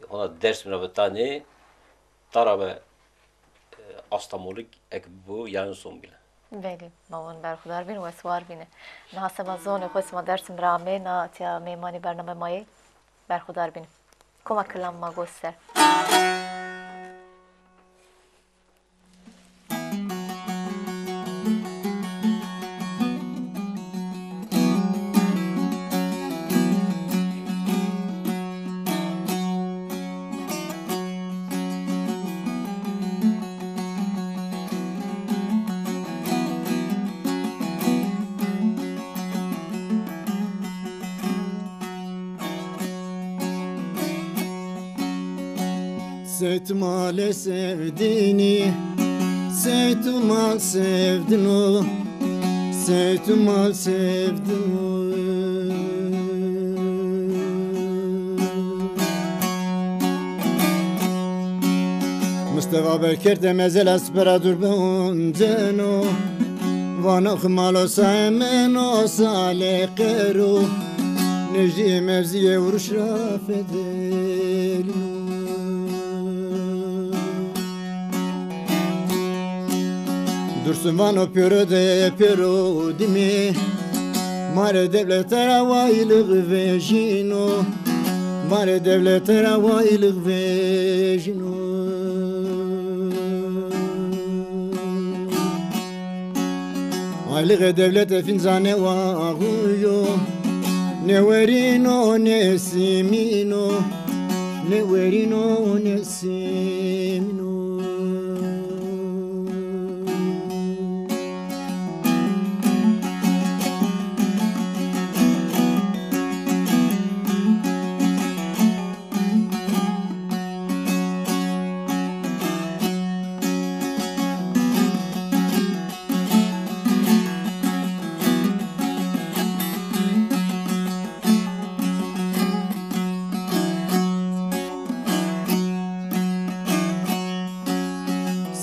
ona ders mi tane tarabe astamolik ek bu yani son bile. بله مامان برخودار بین و سوار بینه نه حسب زون خود ما درسم رامه نه تیا میمانی برنامه مایه برخودار بینه کما کلام ما گوستر Seytmale sevdini, seytmal sevdin o, seytmal sevdin o. Mustafa Bekir de mezel espera dur be unceno, vanok malo saemeno sale kero, necdi mevziye vuruş rafedelino. Dursun vano pürü de pürü dimi Mare devletera vaylık vejino Mare devletera vaylık vejino Aylık devlete finzane vağuyo Ne verino ne simino Ne verino ne simino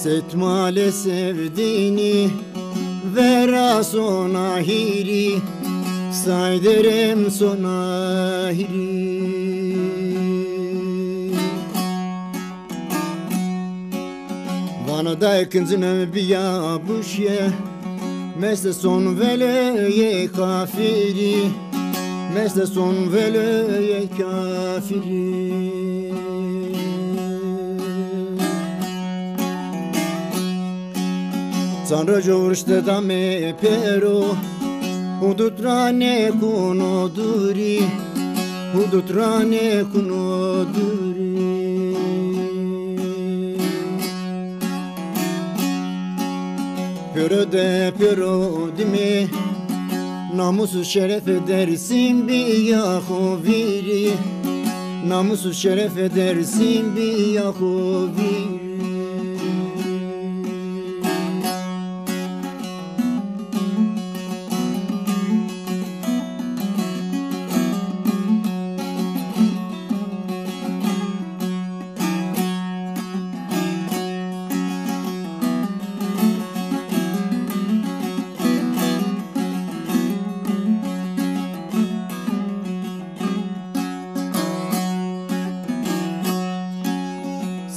Setmale sevdiğini vera sona hiri sayderem sona hiri Bana da ikincine biya buşye Mesle son veleye kafiri Mesle son veleye kafiri Sanrı covruşte dame pero Hudutrane kunoduri Hudutrane kunoduri Pero de pero dimi Namusu şeref edersin bir yahoviri Namusu şeref edersin bir yahoviri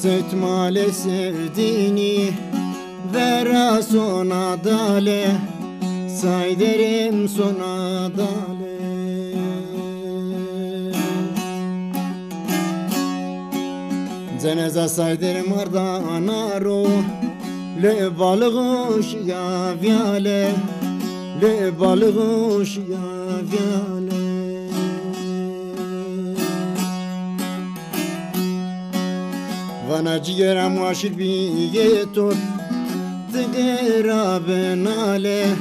Setmale sevdiğini vera sona dale sayderim sona dale Ceneza sayderim arda anaro le balığı ya viale le balığış ya vyale Vana ciğeram vaşir biye tot Tıgıra benale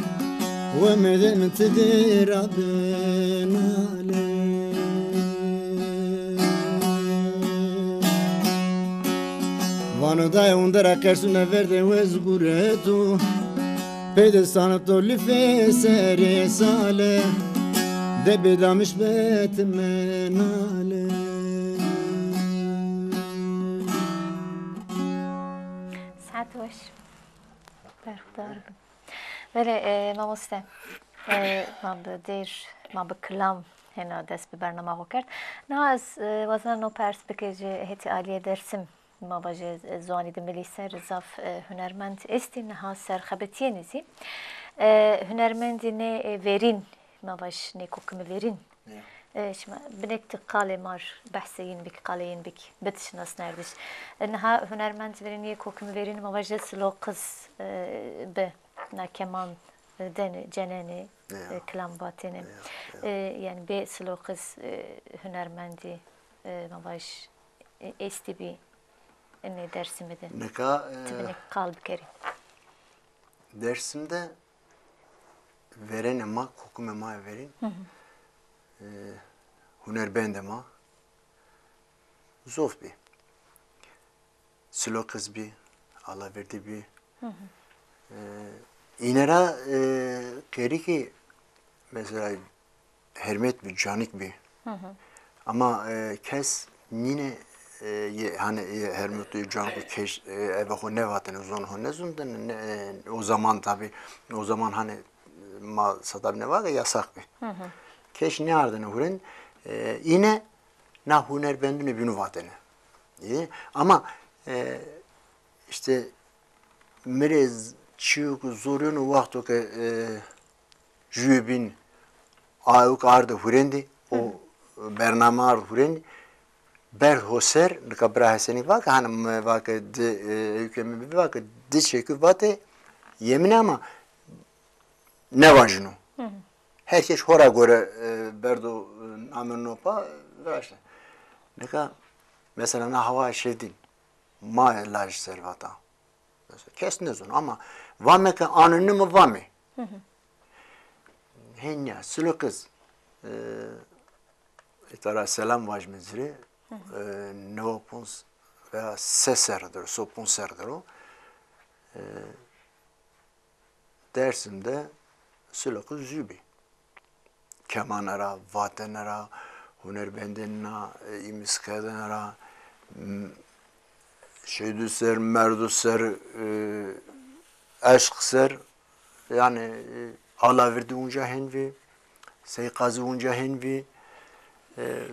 Ve meden tıgıra benale Vana da undara kersune verde ve zguretu Pedestana to life sere sale De bedamış betmenale ساعت وش برخدار بم ولی ما مسته ما بدیر ما بکلام هنا دست به برنامه ها کرد نه از وزن نو پرس بکجه هتی عالیه درسم ما باجه زوانی دملی سر زاف هنرمند استی نها سر خبتیه هنرمندی نه verin ما باش نه کوکم verin شما بنكت قالي مار بحثين بك قالين بك بتشناس نردش انها هنرمند veriniye kokumu verin ما باش سلو قز ب نا كمان دن جناني كلام باطني يعني بي سلو قز هنرمندي ما باش استبي اني درسimi de tibine kalb keri Dersimde verene ma kokume ma verin. Hunerbende ma zof bi. Silo kız bi. Allah verdi bi. İnera keri ki mesela hermet bi, canik bi. Ama kes yine hani hermet canik keş eve ho ne vatene zon ho ne zundan o zaman tabi o zaman hani ma sadab ne var ya yasak bi. Keş ne ardına huren yine na hunerbendine binu vatene. Ama işte merez çiğ zorunu vakto ke jübin ayuk ardı hurendi o bernama ardı hurendi ber hoser nika braheseni vak hanım vak de hükemi bir vak de çekü vate yemin ama ne vajnu herkes hora göre berdo amenopa işte nika mesela na hava şedin ma laj servata Kesnezun ama vameke anını mı vame? Henya sülü kız itara selam vajmezri neopons veya seserdir, soponserdir o. Dersimde sülü kız zübi. Kemanara, vatenara, hunerbendenara, imiskedenara, şeydü ser, merdu ser, aşk ser, yani Allah verdi unca henvi, seykazı unca henvi,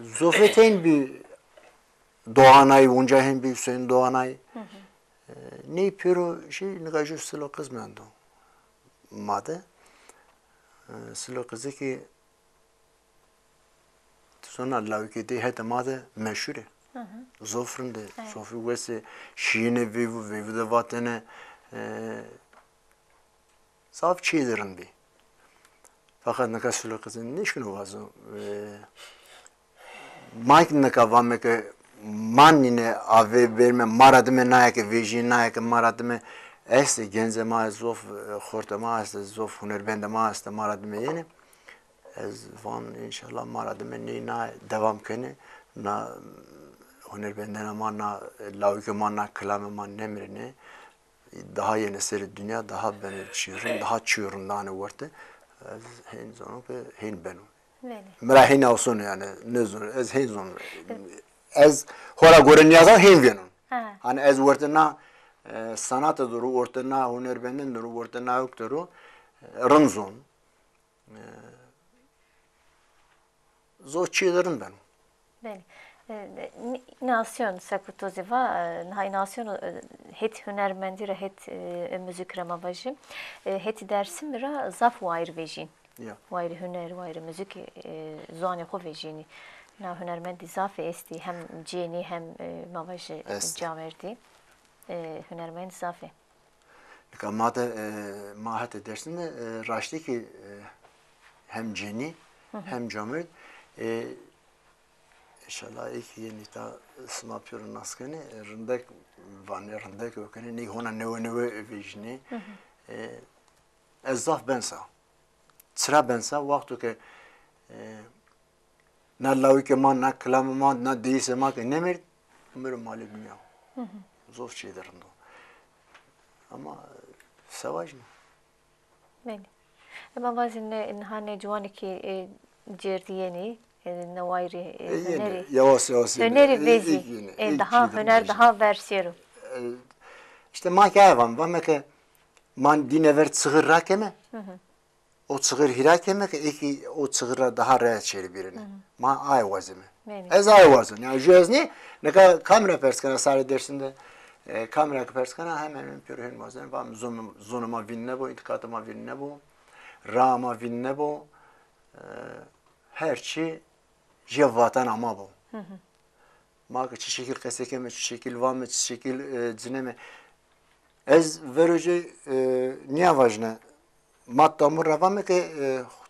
zofeteyn bir Doğanay unca henvi, Hüseyin Doğanay, ne yapıyor şey, ne kadar silo kız mendo, madde, silo kızı ki, sonra lavuketi hete madde meşhuri. Zofrun de, Sofri vese şiine vivu de vatene saf çiğdirin bi. Fakat ne kadar sülü kızın ne şunu vazo Mike ne kadar vameke manine ave verme maradime nayake vejin nayake maradime este genze ma zof xorta ma este zof hunerbende ma este maradime yeni ez van inşallah maradime ne na devam kene na hunerbenden ama na lavike manna klame man nemrine daha yeni seri dünya daha ben çiğrim daha çiğrim tane vardı hen zonu ve hen benu mera hen olsun yani ne zonu ez hen zonu ez hora gören yazan hen benu hani ez vartına sanat duru ortana hunerbenden duru ortana yok duru rımzon zor çiğrim ben Nasyon sakutoziva, nahay nasyon het hünermendire het müzik ramavajı, het dersim ra zaf vair vejin. Vair hüner, vair müzik zani xo vejini. Na hünermendi zaf esti hem ceni hem mavajı caverdi. Hünermend zafe. Mahat dersinde raştı ki hem ceni hem camir İnşallah ilk yeni ta snapıyorum naskeni rındek vani rındek ökeni ne hona neve vijni ezaf bensa sıra bensa vaktu ki na lavi ke man na klam man na değilse ma ki nemir ömür mali dünya zor şeydir o ama savaş mı? Beni. Ama bazen ne juani ki cerdiyeni نوایری هنری yavaş هنری بیزی daha hüner daha versiyonu. İşte makaya var ki man dinever çığır rakeme o çığır hirakeme ki iki o çığıra daha rahat çeri birine ma ay vazime ez ay vazın yani jözni ne kadar kamera perskana sarı dersinde kamera perskana hemen pürhen vazın var zonuma vinne bu intikatıma vinne bu rama vinne bu her şey cevvatan ama bu. Mak çi şekil keseke çi şekil vam çi şekil cineme. Ez verici niye vajne? Mat tamur ravam ki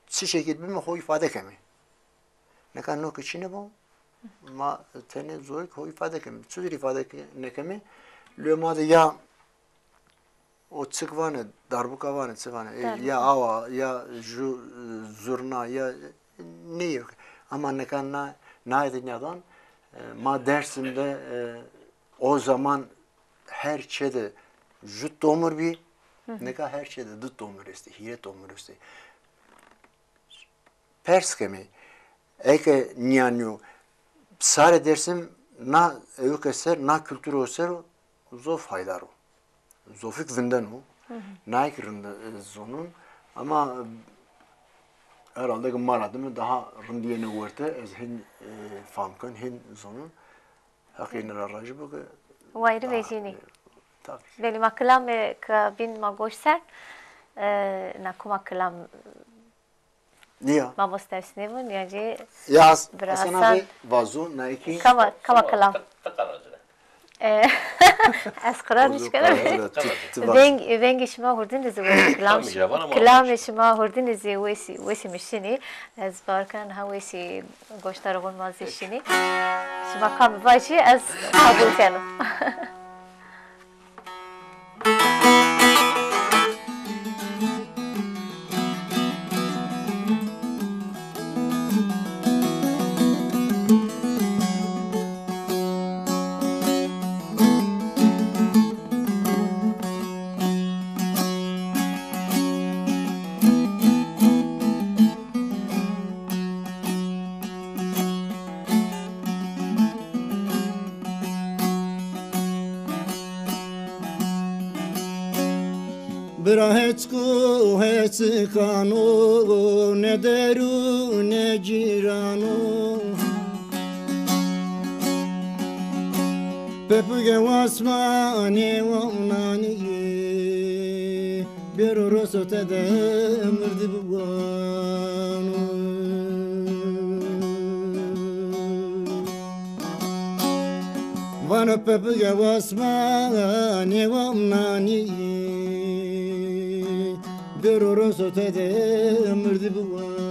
çi şekil bime ho ifade kemi. Ne kan no kiçine bu? Ma tene zor ho ifade kemi. Çudur ifade ne kemi? Lüma ya o çıkvanı darbuka vanı çıkvanı ya ava ya zurna ya ne yok. Ama ne kan na dünyadan ma dersinde o zaman her şeyde jüt domur bir ne kadar her şeyde dut domur işte hire domur işte pers kemi eke niyanyo sare dersim na yok eser na kültür olser zof haydar o zofik vinden o na ikirinde zonun ama herhalde maradım daha rındiye ne vardı ez hin famkın hin zonun hakine rarajı bu Vayri vecini. tabii Beni maklam ka bin magoşser na kumaklam niye ma bostevsni bun yani ya Biraz sana sen- bir vazo na iki kama kalam. Az karar nişkala. Vengi şima hurdin dizi klam klam şima hurdin dizi vesi mişini az barkan ha vesi goştar olmaz işini şima kam vajı az kabul kanım. Brahetsku hetskano ne deru ne girano Pepuge wasmane wamnani Biro roso tede mırdı bugano Vano pepuge wasmane wamnani Biro roso tede mırdı bugano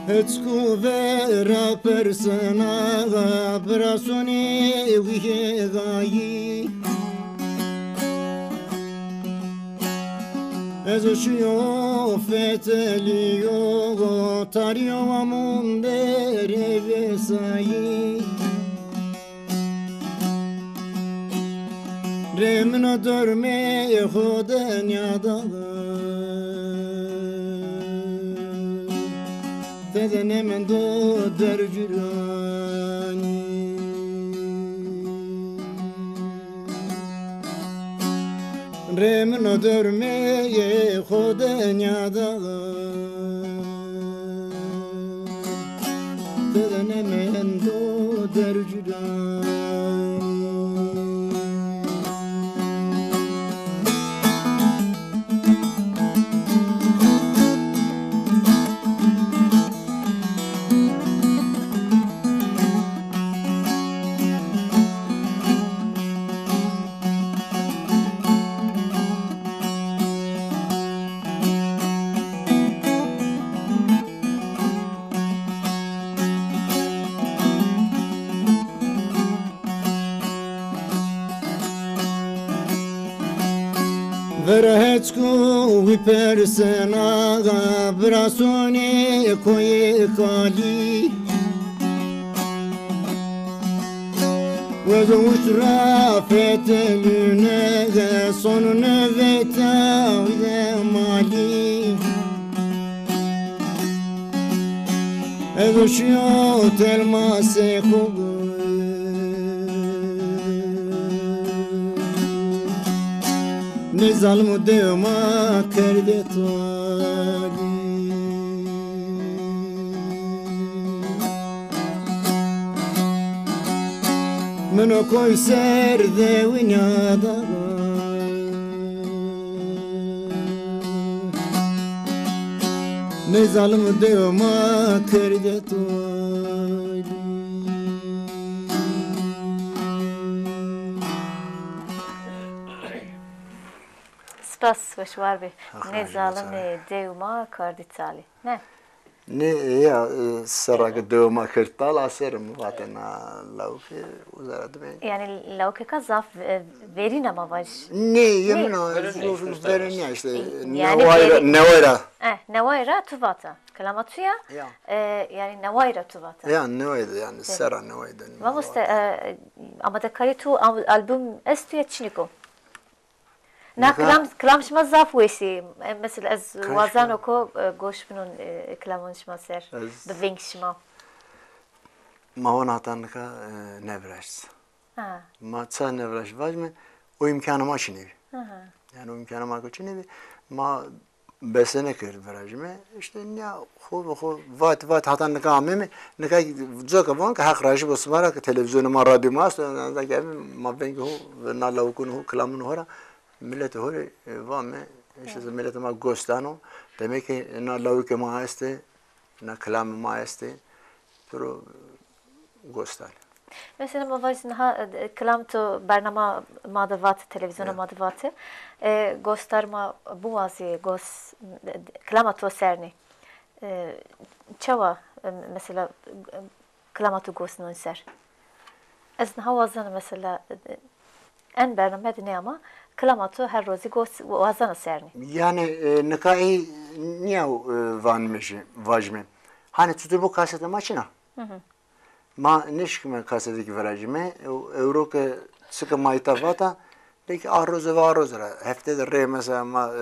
Etsku vera persona brasoni vihegai Ezo shio fetelio tario amundere vesai Remno dorme khoden yada Tezene men do dercürani dörmeye hodanyada Delenemen do dercüran Verhetsku vipersena brasone koye kali Vezuş rafetelüne sonunu vetavde mali Ezuş yot elmase kugu Ne zalmu devma kerde tali Meno koy serde vinyada Ne zalmu devma kerde tali Spas hoşvar be. Ne zalim ne devma karditali. Ne? Ne ya sarag dövme kırtal aserim zaten lavke uzaradı ben. Yani lavkeka zaf verin ama var. Ne yemin Verin o verin ya işte Yani ne var nevayra tuvata. Kalamatuya Ya. yani nevayra tuvata. ya ne var yani sera ne var Vamos ama da karitu albüm estuya çiniko. Na klam şma zaf wesi. Mesela az wazan oko goş bunun klamon şma ser. Bevink şma. ma ona hatanka nevraş. Ha. Ma ça nevraş var mı? O imkanı maçını. Yani o imkanı maçını ma besene kır verajme işte ya xo vat hatanka ameme ne ka zoka van ka hak rajı basmara ka televizyonu ma radyo ma da gel ma ben ho na lavukun ho klamun hora millet hore vame işte millet ma gostano demek ki na lavuke ma este na klam ma este pero gostan. Mesela mavazin ha klam to bernama madavat televizyona madavatı gösterma bu vazi gos klama to serni. Çava mesela klama to gosnon ser. Az havazan mesela en bernama ne ama klama to her rozi gos vazan serni. Yani nekai niye vanmış vajme. Hani tutur bu kasete maçına. Ma nişkime kaseteki veracime euro ke sıkı mayta vata peki arroz ve arroz haftada re mesela ma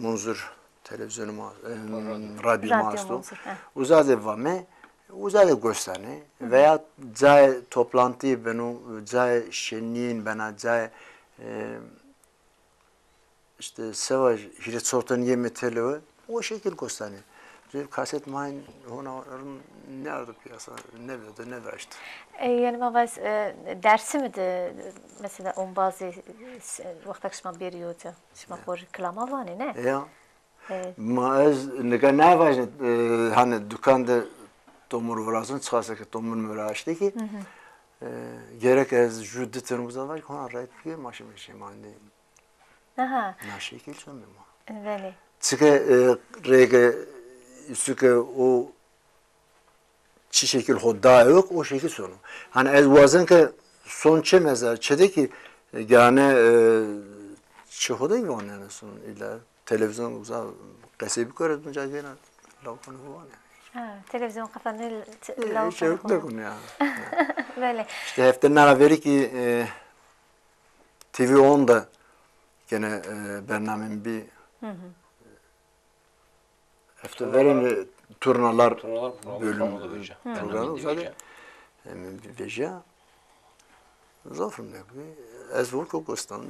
munzur televizyonu ma radyo masto uzadı vame uzadı göstane veya cay toplantı benu cay şenliğin bana cay işte savaş hiç sortan yemeteli o şekil göstane. Kaset mayın ona ne ardı piyasa ne verdi ne verişti. Yani mavaz dersi miydi mesela on bazı vakit şma veriyordu şma por klama var ne? Ya. Ma ez ne var hani dükkanda tomur varasın çıkarsa ki tomur müraştı ki gerek ez jüddetin var ki ona rayt bir maşın bir şey mandi. Aha. Ne şekil söylüyorum. Veli. Çıkı rege üstüke o çi şekil hoda yok o şekil sonu. Hani ez vazın ki son çemezler çede ki yani çi hoda gibi onun yani son illa televizyon uza kasebi koyarız bunca gene lavkonu var yani. Ha, televizyon kafanı Şey yok da konu ya. Veli. İşte haftanlara veri ki TV10'da gene bernamem bir hafta verin turnalar bölüm programı zaten veja zafım ne bu Ez vurku gostan,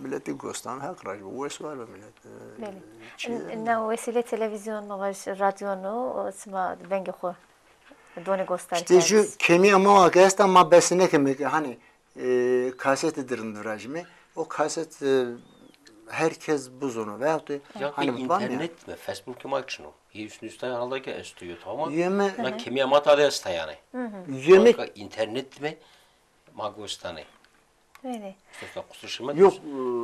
milleti gostan hak raj bu var be millet. بله نه وسیله تلویزیون مواش رادیونو اسما بنگ خو دونه göster İşte şu kemiği ama arkadaşlar ama besine kemik hani kaset edilir rajimi. O kaset herkes buzunu veyahut da Ya hani var ya. internet mi? Facebook mi akşam? Yüzün üstte yanındaki istiyor tamam. Yeme Ben kemiğe matada iste yani. yemek internet mi? Magostane. Böyle. İşte kusuşma. yok.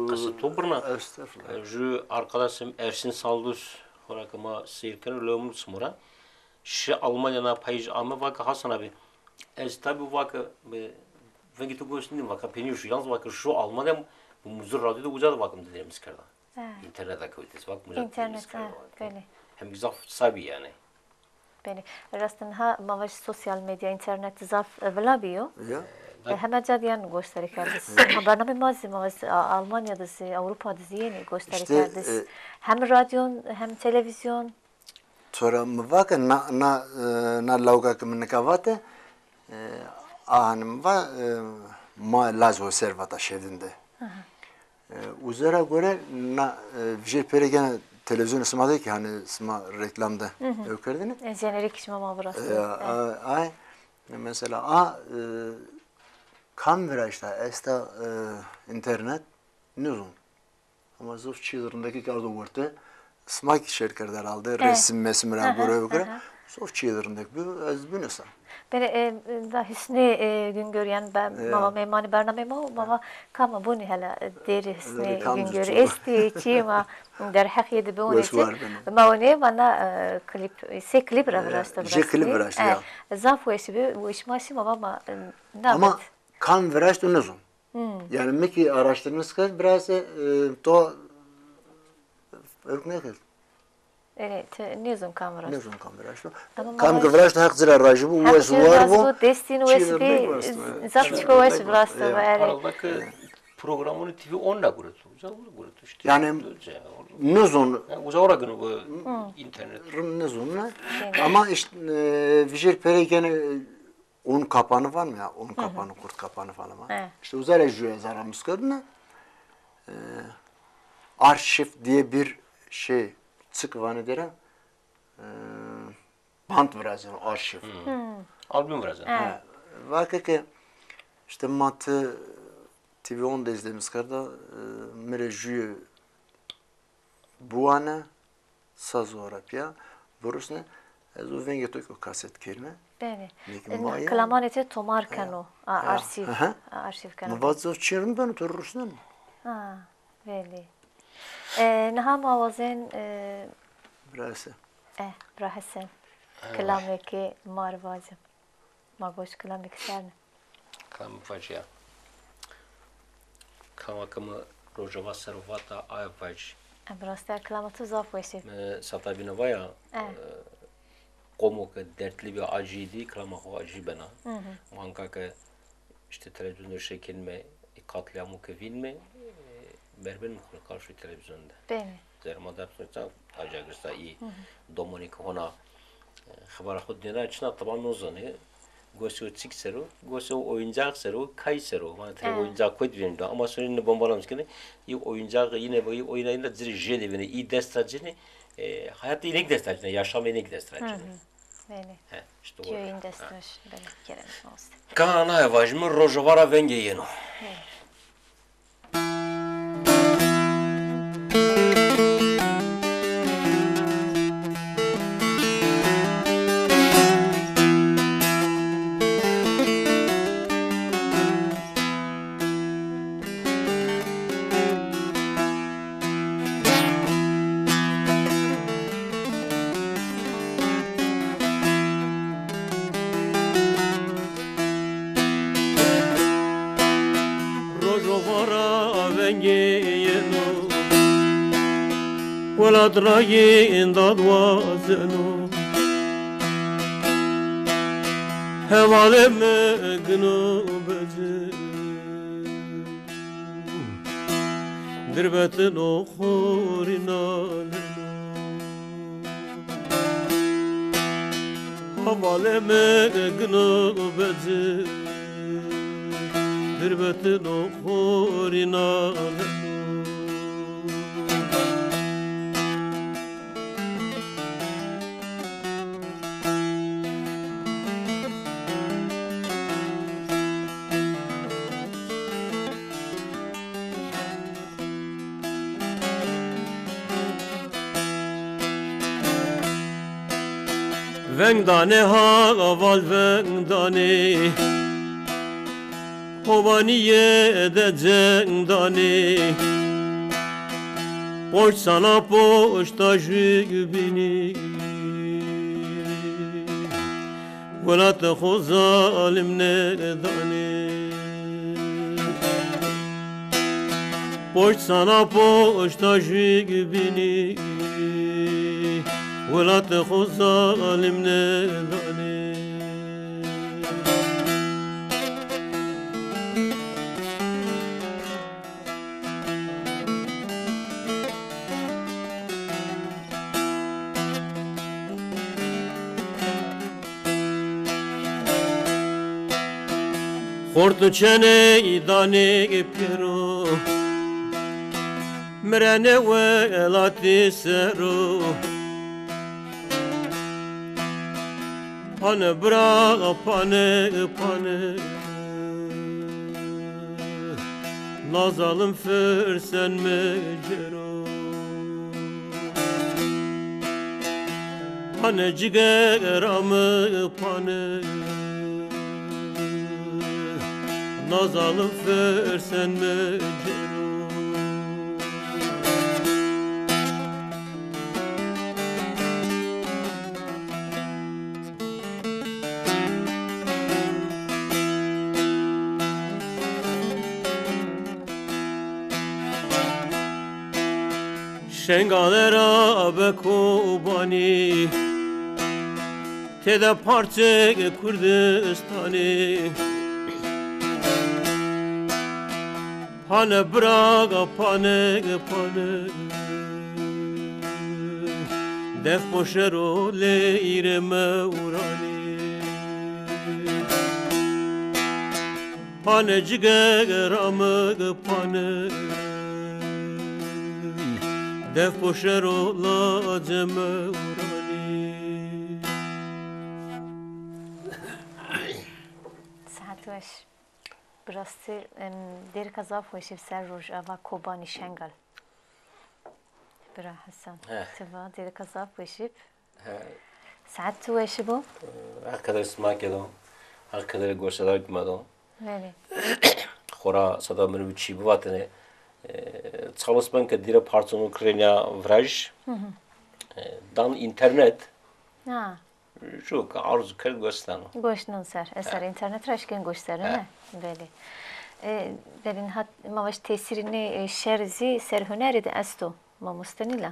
Kası toprağına. Estağfurullah. Şu arkadaşım Ersin Saldus olarakıma seyirken lömür smura. Şu Almanya'na payış ama vaka Hasan abi. Ez tabi vaka ben gittim gösterdim vaka peniyor şu yalnız vaka şu Almanya bu muzur radyoda uzadı vakım dediğimiz karda. İnternet akıbıtız bak muzur. İnternet ha böyle. Hem güzel sabi yani. بله راستن ها مواش سوسیال مدیا اینترنت زاف ولابیو Ya. همه جدیان گوشتری کردیس برنامه مازی مواش آلمانیا دسی Avrupa diziyeni gösteri İşte, kerdis hem radyon hem televizyon Sonra mı vaka na lauka kımın kavate hanım va ma lazo servata şevdinde. Uzara göre na vijel peregen televizyon ısmadı ki hani ısma reklamda ökerdini. jenerik işime ma burası Ay mesela kamera işte esta internet nuzun. Ama zuf çizirindeki kardo vurdu. Smak şirketler aldı. Resim mesimler göre. Zuf çizirindeki bu ezbünüsa. böyle da Hüsnü gün görüyen ben mama memani bername mama kama bunu hala deri Hüsnü gün gör esti çima der hakiyede bu ne ma ne bana klip klip ravrasta Je klip ravrasta ya. Zafu eşi bu iş maşı mama Ama kan veraş da nuzun. Yani meki araştırması kadar biraz to örnek evet nizun kamerası nuzun kamera işte. Ama Kam veraş da hak zira rajı bu ve suvar bu. Destin USB zapçıko USB rasta böyle Araldaki programını TV 10'la kurdu. Uzak kurdu işte. Yani nuzun Uzak günü bu internet. nuzun ama işte vijel peregen un kapanı var mı ya? Un kapanı, kurt kapanı falan var. İşte uzara jüye zaramız kadına arşiv diye bir şey çıkıvanı dere band biraz yani arşiv. Albüm biraz. Vakı ki işte matı TV10'da izlediğimiz kadar mere jüye bu ana saz olarak ya burası ne? Ez o venge toyko kaset kelime. Bene. Nekim var ya. Klamanete tomar kanu arşiv arşiv kanu. Mavazov çirin ben oturursun. Ha, beli. Naha mavazen Burası. brahasen. Klameki marvazım. Magoş klamek serne. Klam facia. Kamakımı Rojava Servata Ayvac. Brasta klamatu zafweşi. Satabine vaya. Komu ki dertli bir acıydı, klamahu acı bana. Manka ki işte televizyonda çekilme, katliamı ki filmi, berber mi karşı televizyonda. Bene. Zerma dertliğinde acagırsa iyi. Dominik ona haber kudüne açına taban nozanı. Gosu çık seru, gosu oyuncak seru, kay seru. Mantı oyuncak koyduğunda ama sonra yine bombalamış ki iyi oyuncak yine böyle oynayınca zirje devine iyi destacını hayatı inek destacını, yaşam inek destacını. Bene. İşte o. Köyün destaş. Bene. Kerem olsun. Kana evajmı rojavara venge yeno. ولا تراين دادوازنو هوالي مقنو بجي دربتنو خورنا هوالي مقنو بجي Dirbetin okurina Vengdane haval vengdane Hovaniye de cengdane Poş sana poşta jübini Velat xo zalim ne dane Poş sana poşta jübini ولا تخو ظالم نداني خورتو چنه ایدانه پیرو مرنه ولاتی سرو Pane braga pane pane Nazalım fersen mecero Pane cigeramı pane Nazalım fersen mecero Şengalera be kubani Tede parçe Kurdistani Pane braga pane pane Def boşero leire meurani Pane cigeramı pane Def boşero la ceme urani ساعتوش براستی دیر کذا فوشیف سر روش اوا کوبانی شنگل برا حسن تبا دیر کذا فوشیف ساعتوش بو Arkadaş smak yedim. Arkadaş goşalar gitmedim. بله Xora sada benim çiğ bu vatene. Çalışman ki dire parçanın Ukrayna vraj. Dan internet. ها Şu arzu kır gösteren. گوشتن سر اثر اینترنت رشکن گوشترنه بله ببین هات ما باش تأثیرینی شرزی سر هنری ده استو ما مستنیلا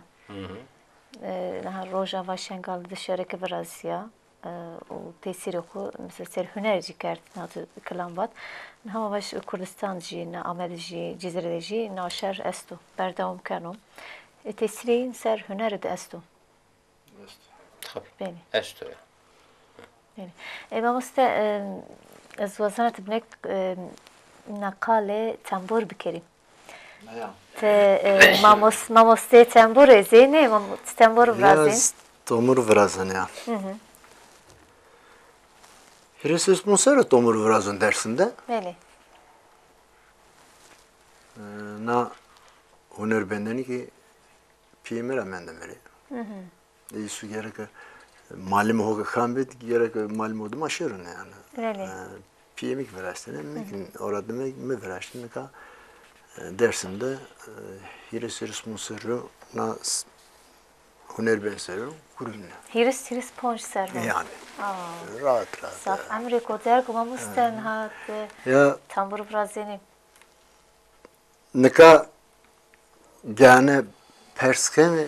نه روزا و شنگال دشاره که برازیا و تأثیر خو مثل سر هنرci کرد نه کلام باد نه ما باش کردستان جی نه آمد جی جزیره جی ناشر استو بردام کنم تأثیرین سر هنر ده استو Tabii. بله Esto. بله ما مست از وزنت بنک نقاله تنبور بکریم ما مسته تنبور زینه ما تنبور برازین Biraz tomur vrazın ya. Hristiyan Musara tomur vrazın dersinde. بله Na huner bendeni ki piyemir amendem veri. Değişik gerek malum hoga kambet gerek malum odum aşırı ne yani. بله Piyemik verastene mümkün orada mı verastene ka dersinde Hristiyan Musara na huner benseri kurulun. هیرس پونج سر هم Yani rahat rahat. صاف امریکا درک ما مستن هات Ya تنبور برازینی nika gane perskemi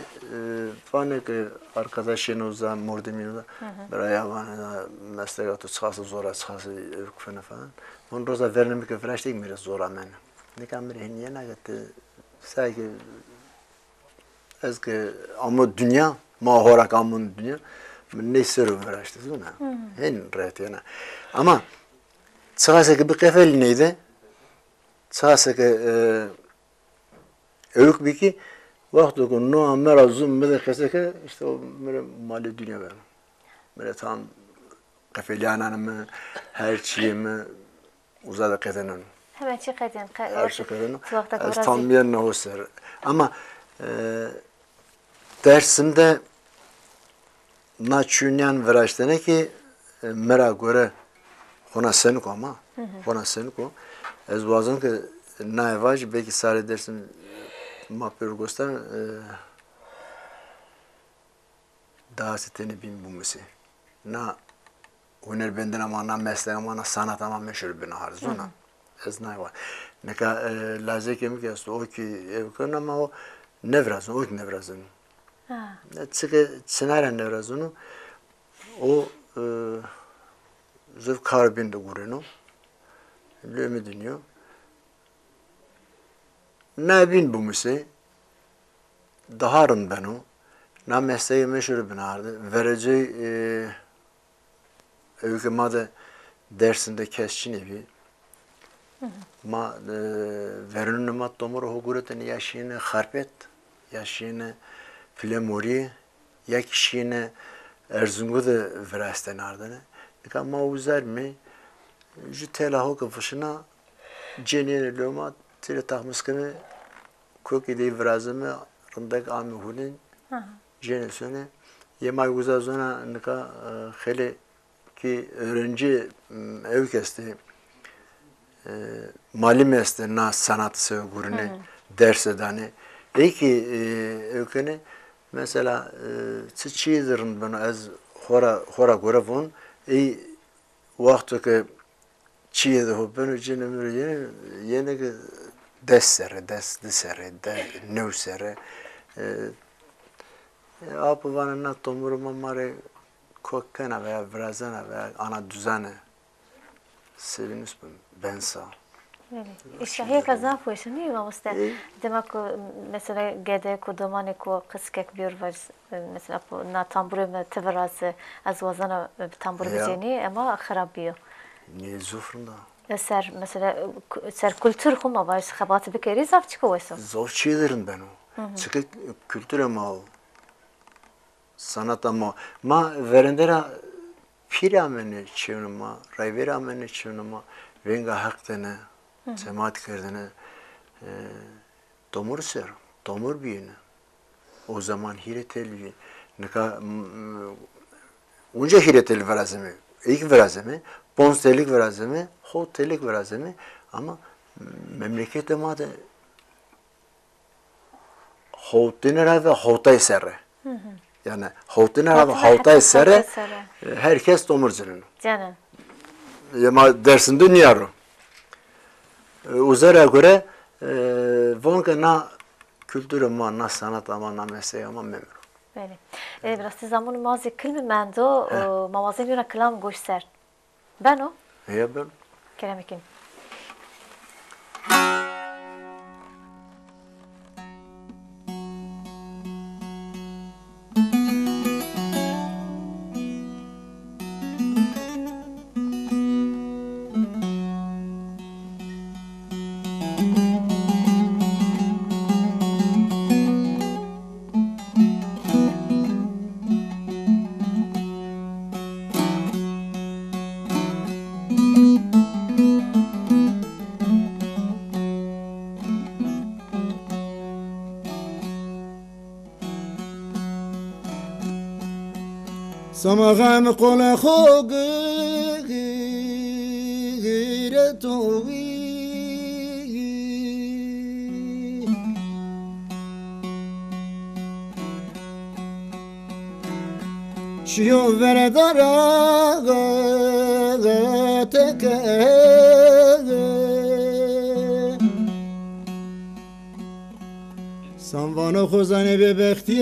fane ki arkadaşınızla mordiminize buraya bana meslekatı çıkası zora çıkası kufene falan. On roza vernemik öfreştik mi zora men. Nika mire niye ne gitti? Sanki eski ama dünya mahorak amın dünya ne sürü öfreştik değil mi? En rahat yani. Ama çıkası ki bir kefeli neydi? sahaseke evuk biki vakti ko no amera zum mede keseke işte o mere mali dünya ver. Mere tam kafelyananımı her şeyimi uzadı kezenin. Hemen çıkadın. Her şey kezenin. Tuhafta Az biraz. tam yerine o ser. Ama dersimde naçünyan veraştene ki mera göre ona senko ama ona senko ez bazın ki nayvaj belki sare dersim mapır göster daha siteni bin bu mesi na huner benden ama na mesleğim ama na sanat ama meşhur bin harzuna ez nayvaj neka lazekem ki o ki evken ama o nevrazın o ki nevrazın çünkü senaryen nevrazını o zıv karbin de gureno löme deniyor ne bin bu müse daharın ben o na mesleği meşhur binardı vereceği ülkemade dersinde kesçin evi ma verin ma tomor hugureten yaşine harpet yaşine Flemori, ya kişine Erzurum'da verasten ardına. Nika mauzer mi? Ju telahu kafışına cenine loma tele tahmiskını koki de verazımı rındak ami hulin cene söne yemay uzazona nika hele ki öğrenci ev kesti mali mesle na sanatı sev gurune ders edani. Eki ülkeni mesela çiğdirin bana az hora göre bun vakti ki çiğdi ho ben cennemleri yeni ki desere de nevsere apı bana na tomurma mare kokkana veya brazana veya ana düzene sevinus bensa. İşte hek azap hoşsun değil mi usta? Demek ki mesela gede kudamanı ko kıskek bir var mesela na tamburu me tevrazı az vazana tambur biceni ama xarabiyo. Ne zufrunda? Ser mesela ser kültür kuma var xabatı bir kere zaf çıkıyorsa. Zor şeylerin ben o. Çünkü kültür ama o. Sanat ama ma verendera piramene çevnuma, rayveramene çevnuma venga haktene cemaat kırdığını tomur ser, tomur büyüne. O zaman hiretel nika önce hiretel verazemi, ilk verazemi, ponstelik verazemi, hotelik verazemi ama memlekette madde hotinera ve hotay serre. Yani hotinera ve hotay serre herkes tomurcunun. Canım. Ama dersinde niye arı? Uzara göre vonka na kültür ama na sanat ama na mesleği ama memur. Böyle. Biraz zamanı mazı kılmı mendo mavazin yuna kılam göster. Ben o. Ya ben. Keremikin. سماغم قول خوگ غیرتوی شیو وردارا تکه سانوانو خوزانه به بختی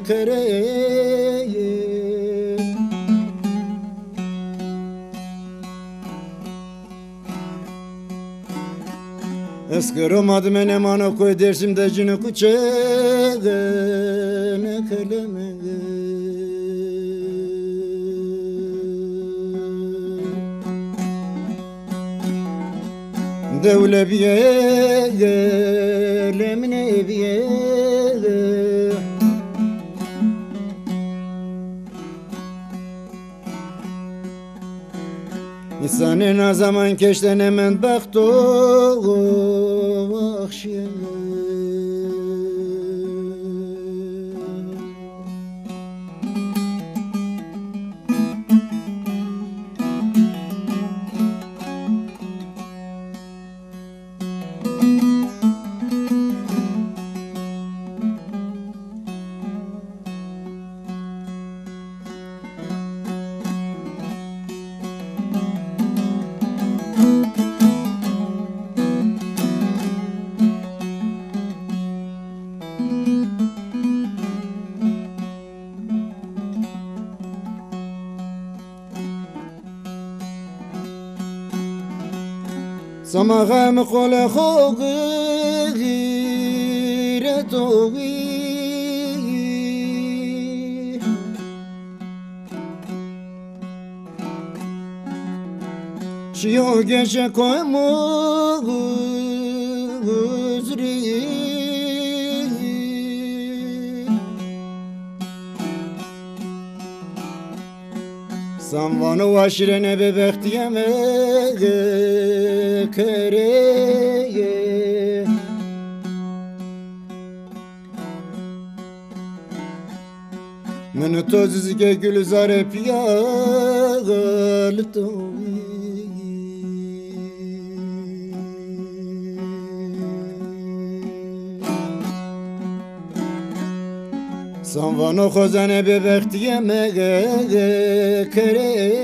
کره اسکرو مادمن مانو کوی درسیم ده جنو کچه نه کلمه دولة بيه لمن بيه İnsanın zaman keşten hemen baktı akşam. سماغم قول غيرتوي شيو جش كوم غزري ساموانو واشرنه به بختیم کرeye من توززگه گلزار پیال توی ساموانو خوزنه به بختیم کرeye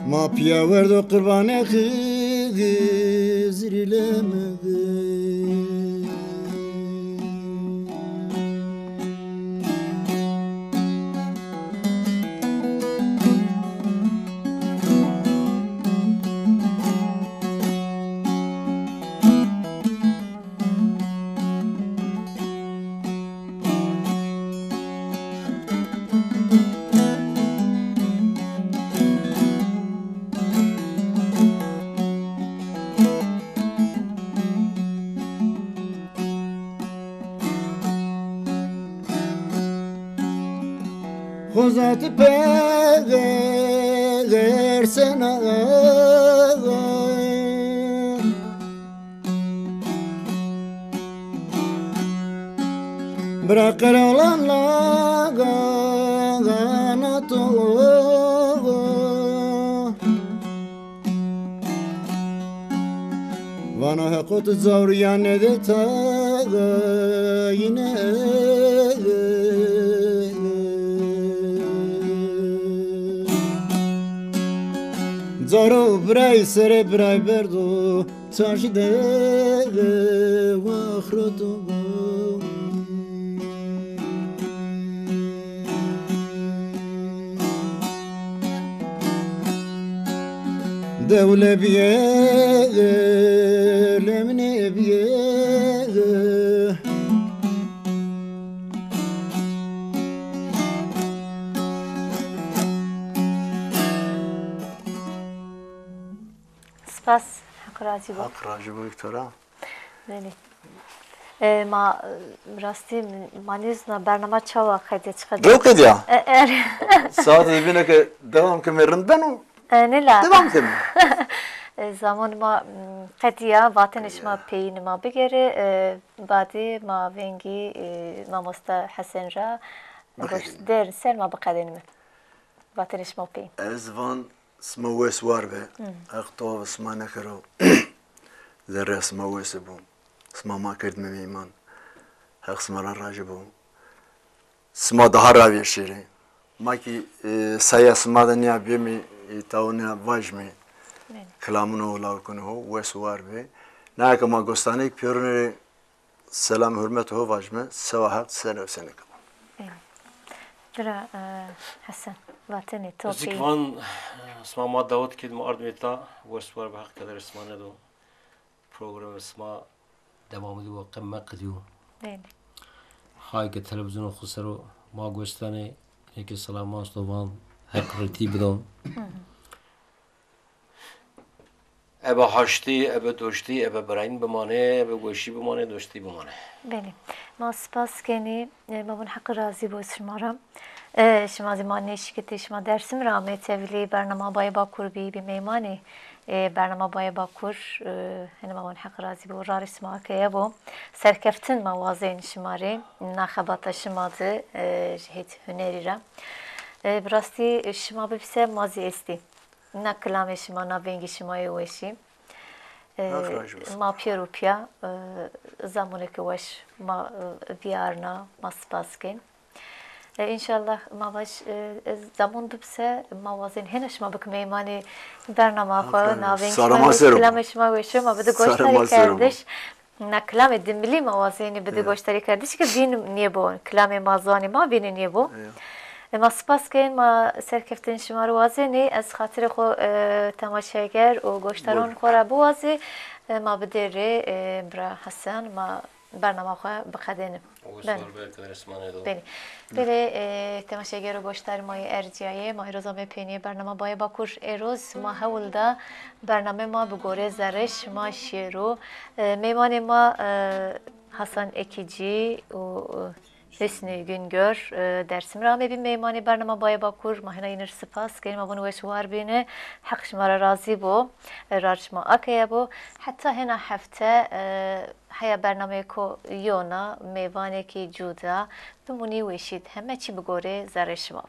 ما پیاورد و قربانه خیزری لمگه خوزات پیغر سنا برقر olan lagana to vana hakot zavriyan de ta yine زارو برای سر برای بردو تاجده و آخرتو دولة بیه لمنه بیه سپاس حق راضی بود. حق راجع به ویکتورا. بله. ما راستی مانیز نه برنامه چه وقت çıkacak? دو كده ساعت بينا دوام كمرندنو نه لا. دوام كم زمان ما قدیا واتنش ما پین ما بگیره بعدی ما ونگی ما مست حسن را گوش در سر ما بقدیم واتنش ما پین. ازوان سموس واربه اختو اسما نكرو ذره سموس بوم اسما ما كرد ميمان هخ اسما راجبو اسما daha ravi şiri maki saya اسما دنیا بيمي تاونيا واجمي كلامنا ولا كنه هو وسوار به ناك ما غستانيك بيورني سلام حرمت هو واجمه سواحت سنه سنه درا حسن واتنی توپی زیکوان اسما ما داوت کدیم اردمیتا وسوار به حق kadar اسما ندو program اسما devam ediyor قمه قدیو بله های که تلویزیون خسرو ما گوشتنی Peki Salaman Slovan hakreti bidon. Ebe haşti, ebe doşti, ebe berayn bimane, ebe goşi bimane, doşti bimane. بله ما سپاس کنی ما بون حق رازی بود شمارم شما زمانی شکتی شما درسم را میتولی برنامه بای باکور بی میمانی برنامه بای باکور هنه ما بون حق رازی بود رار اسما که بو سرکفتن موازین شماری نخبات شماده جهت هنری را براستی شما ببسه مازی استی نه کلام شما نه بینگی شما یوشی ما پیروپیا زمانی که وش ما بیارنا ما سپاس کن انشالله ما باش زمان ببسه موازین هنش ما بک میمانی برنامه خواه ناوین کلام شما وشه ما بده گوشتاری کردش نه کلام دملی موازینی بده گوشتاری کردش که بین نیه بون کلام مازانی ما بین نیه بون ما سپاس کن ما سرکفتن شما رو وازینی از خاطر خو تماشاگر و گوشتاران خو را بوازی ما بدره برا حسن ما برنامه خواه بخدنم بله بله تماشاگر و گوشتار مای ارجیایه مای روزنامه پینی برنامه بای باکور اروز ما هول دا برنامه ما بگوره زرش ما شیرو میمان ما حسن اکیجی و Hüsnü Güngör dersim rağmen bir meymani barnama baya bakur mahina inir spas kelime bunu veşvar bine hak şmara razı bu rarşma akaya bu hatta hena hafta haya barnamaya ko yona meyvane ki juda bimuni veşid hemme çi bigore zarışma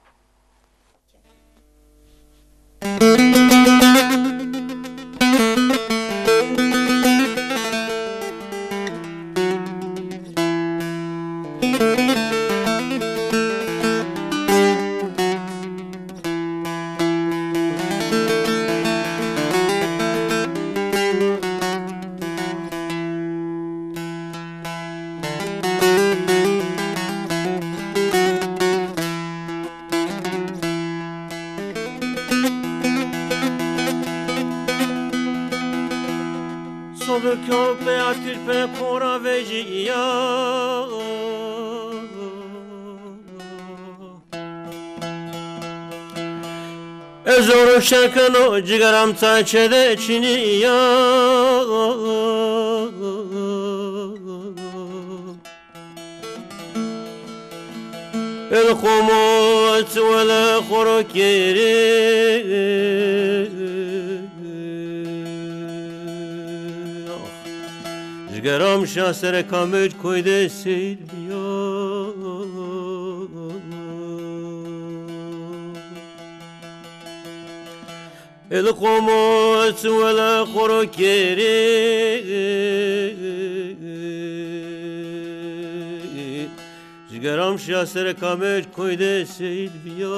Köpe atürpe kora veciya Ezoru şarkano cigaram taçede çiniya El komut ve la khorokiri Jigaram şasere kamet koyde silbiya El komut ve la khorokiri Jigaram şasere kamet koyde silbiya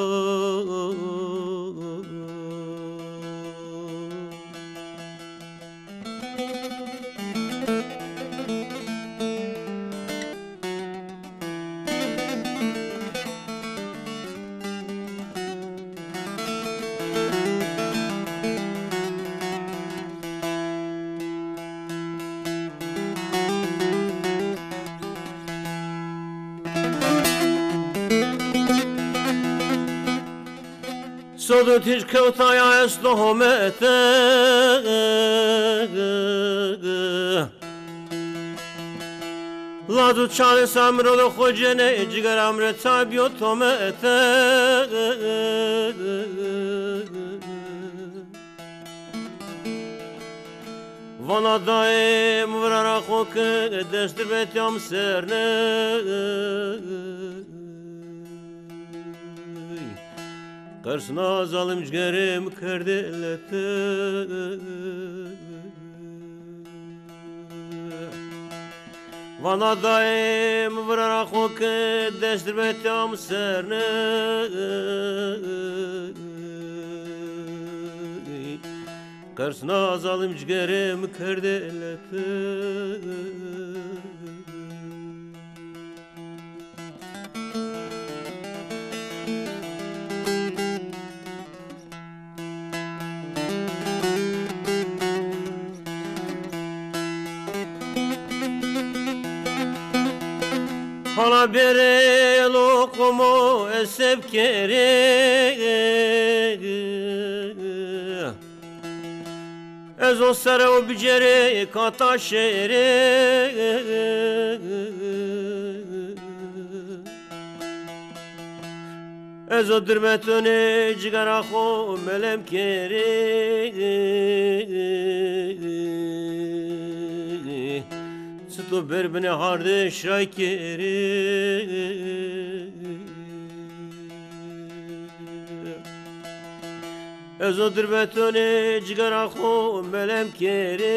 Sodu tiş kevtaya eslohomete Ladu çare samrolu khojene cigaram re tabiyotomete Vana daim vrara khoke destir betyam serne Karsına zalim ciğerim kerdilete Vana daim vurara khoke destir betyam serne Karsına zalim ciğerim kerdilete Hala bere lokumu esep kere Ez o sere o bicere kata şere Ez o dirmetone cigara xo melem kere Sıtı berbine harde şray kere Ez o dirmetone cigara xo melem kere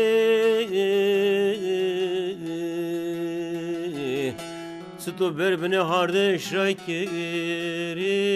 Sıtı berbine harde şray kere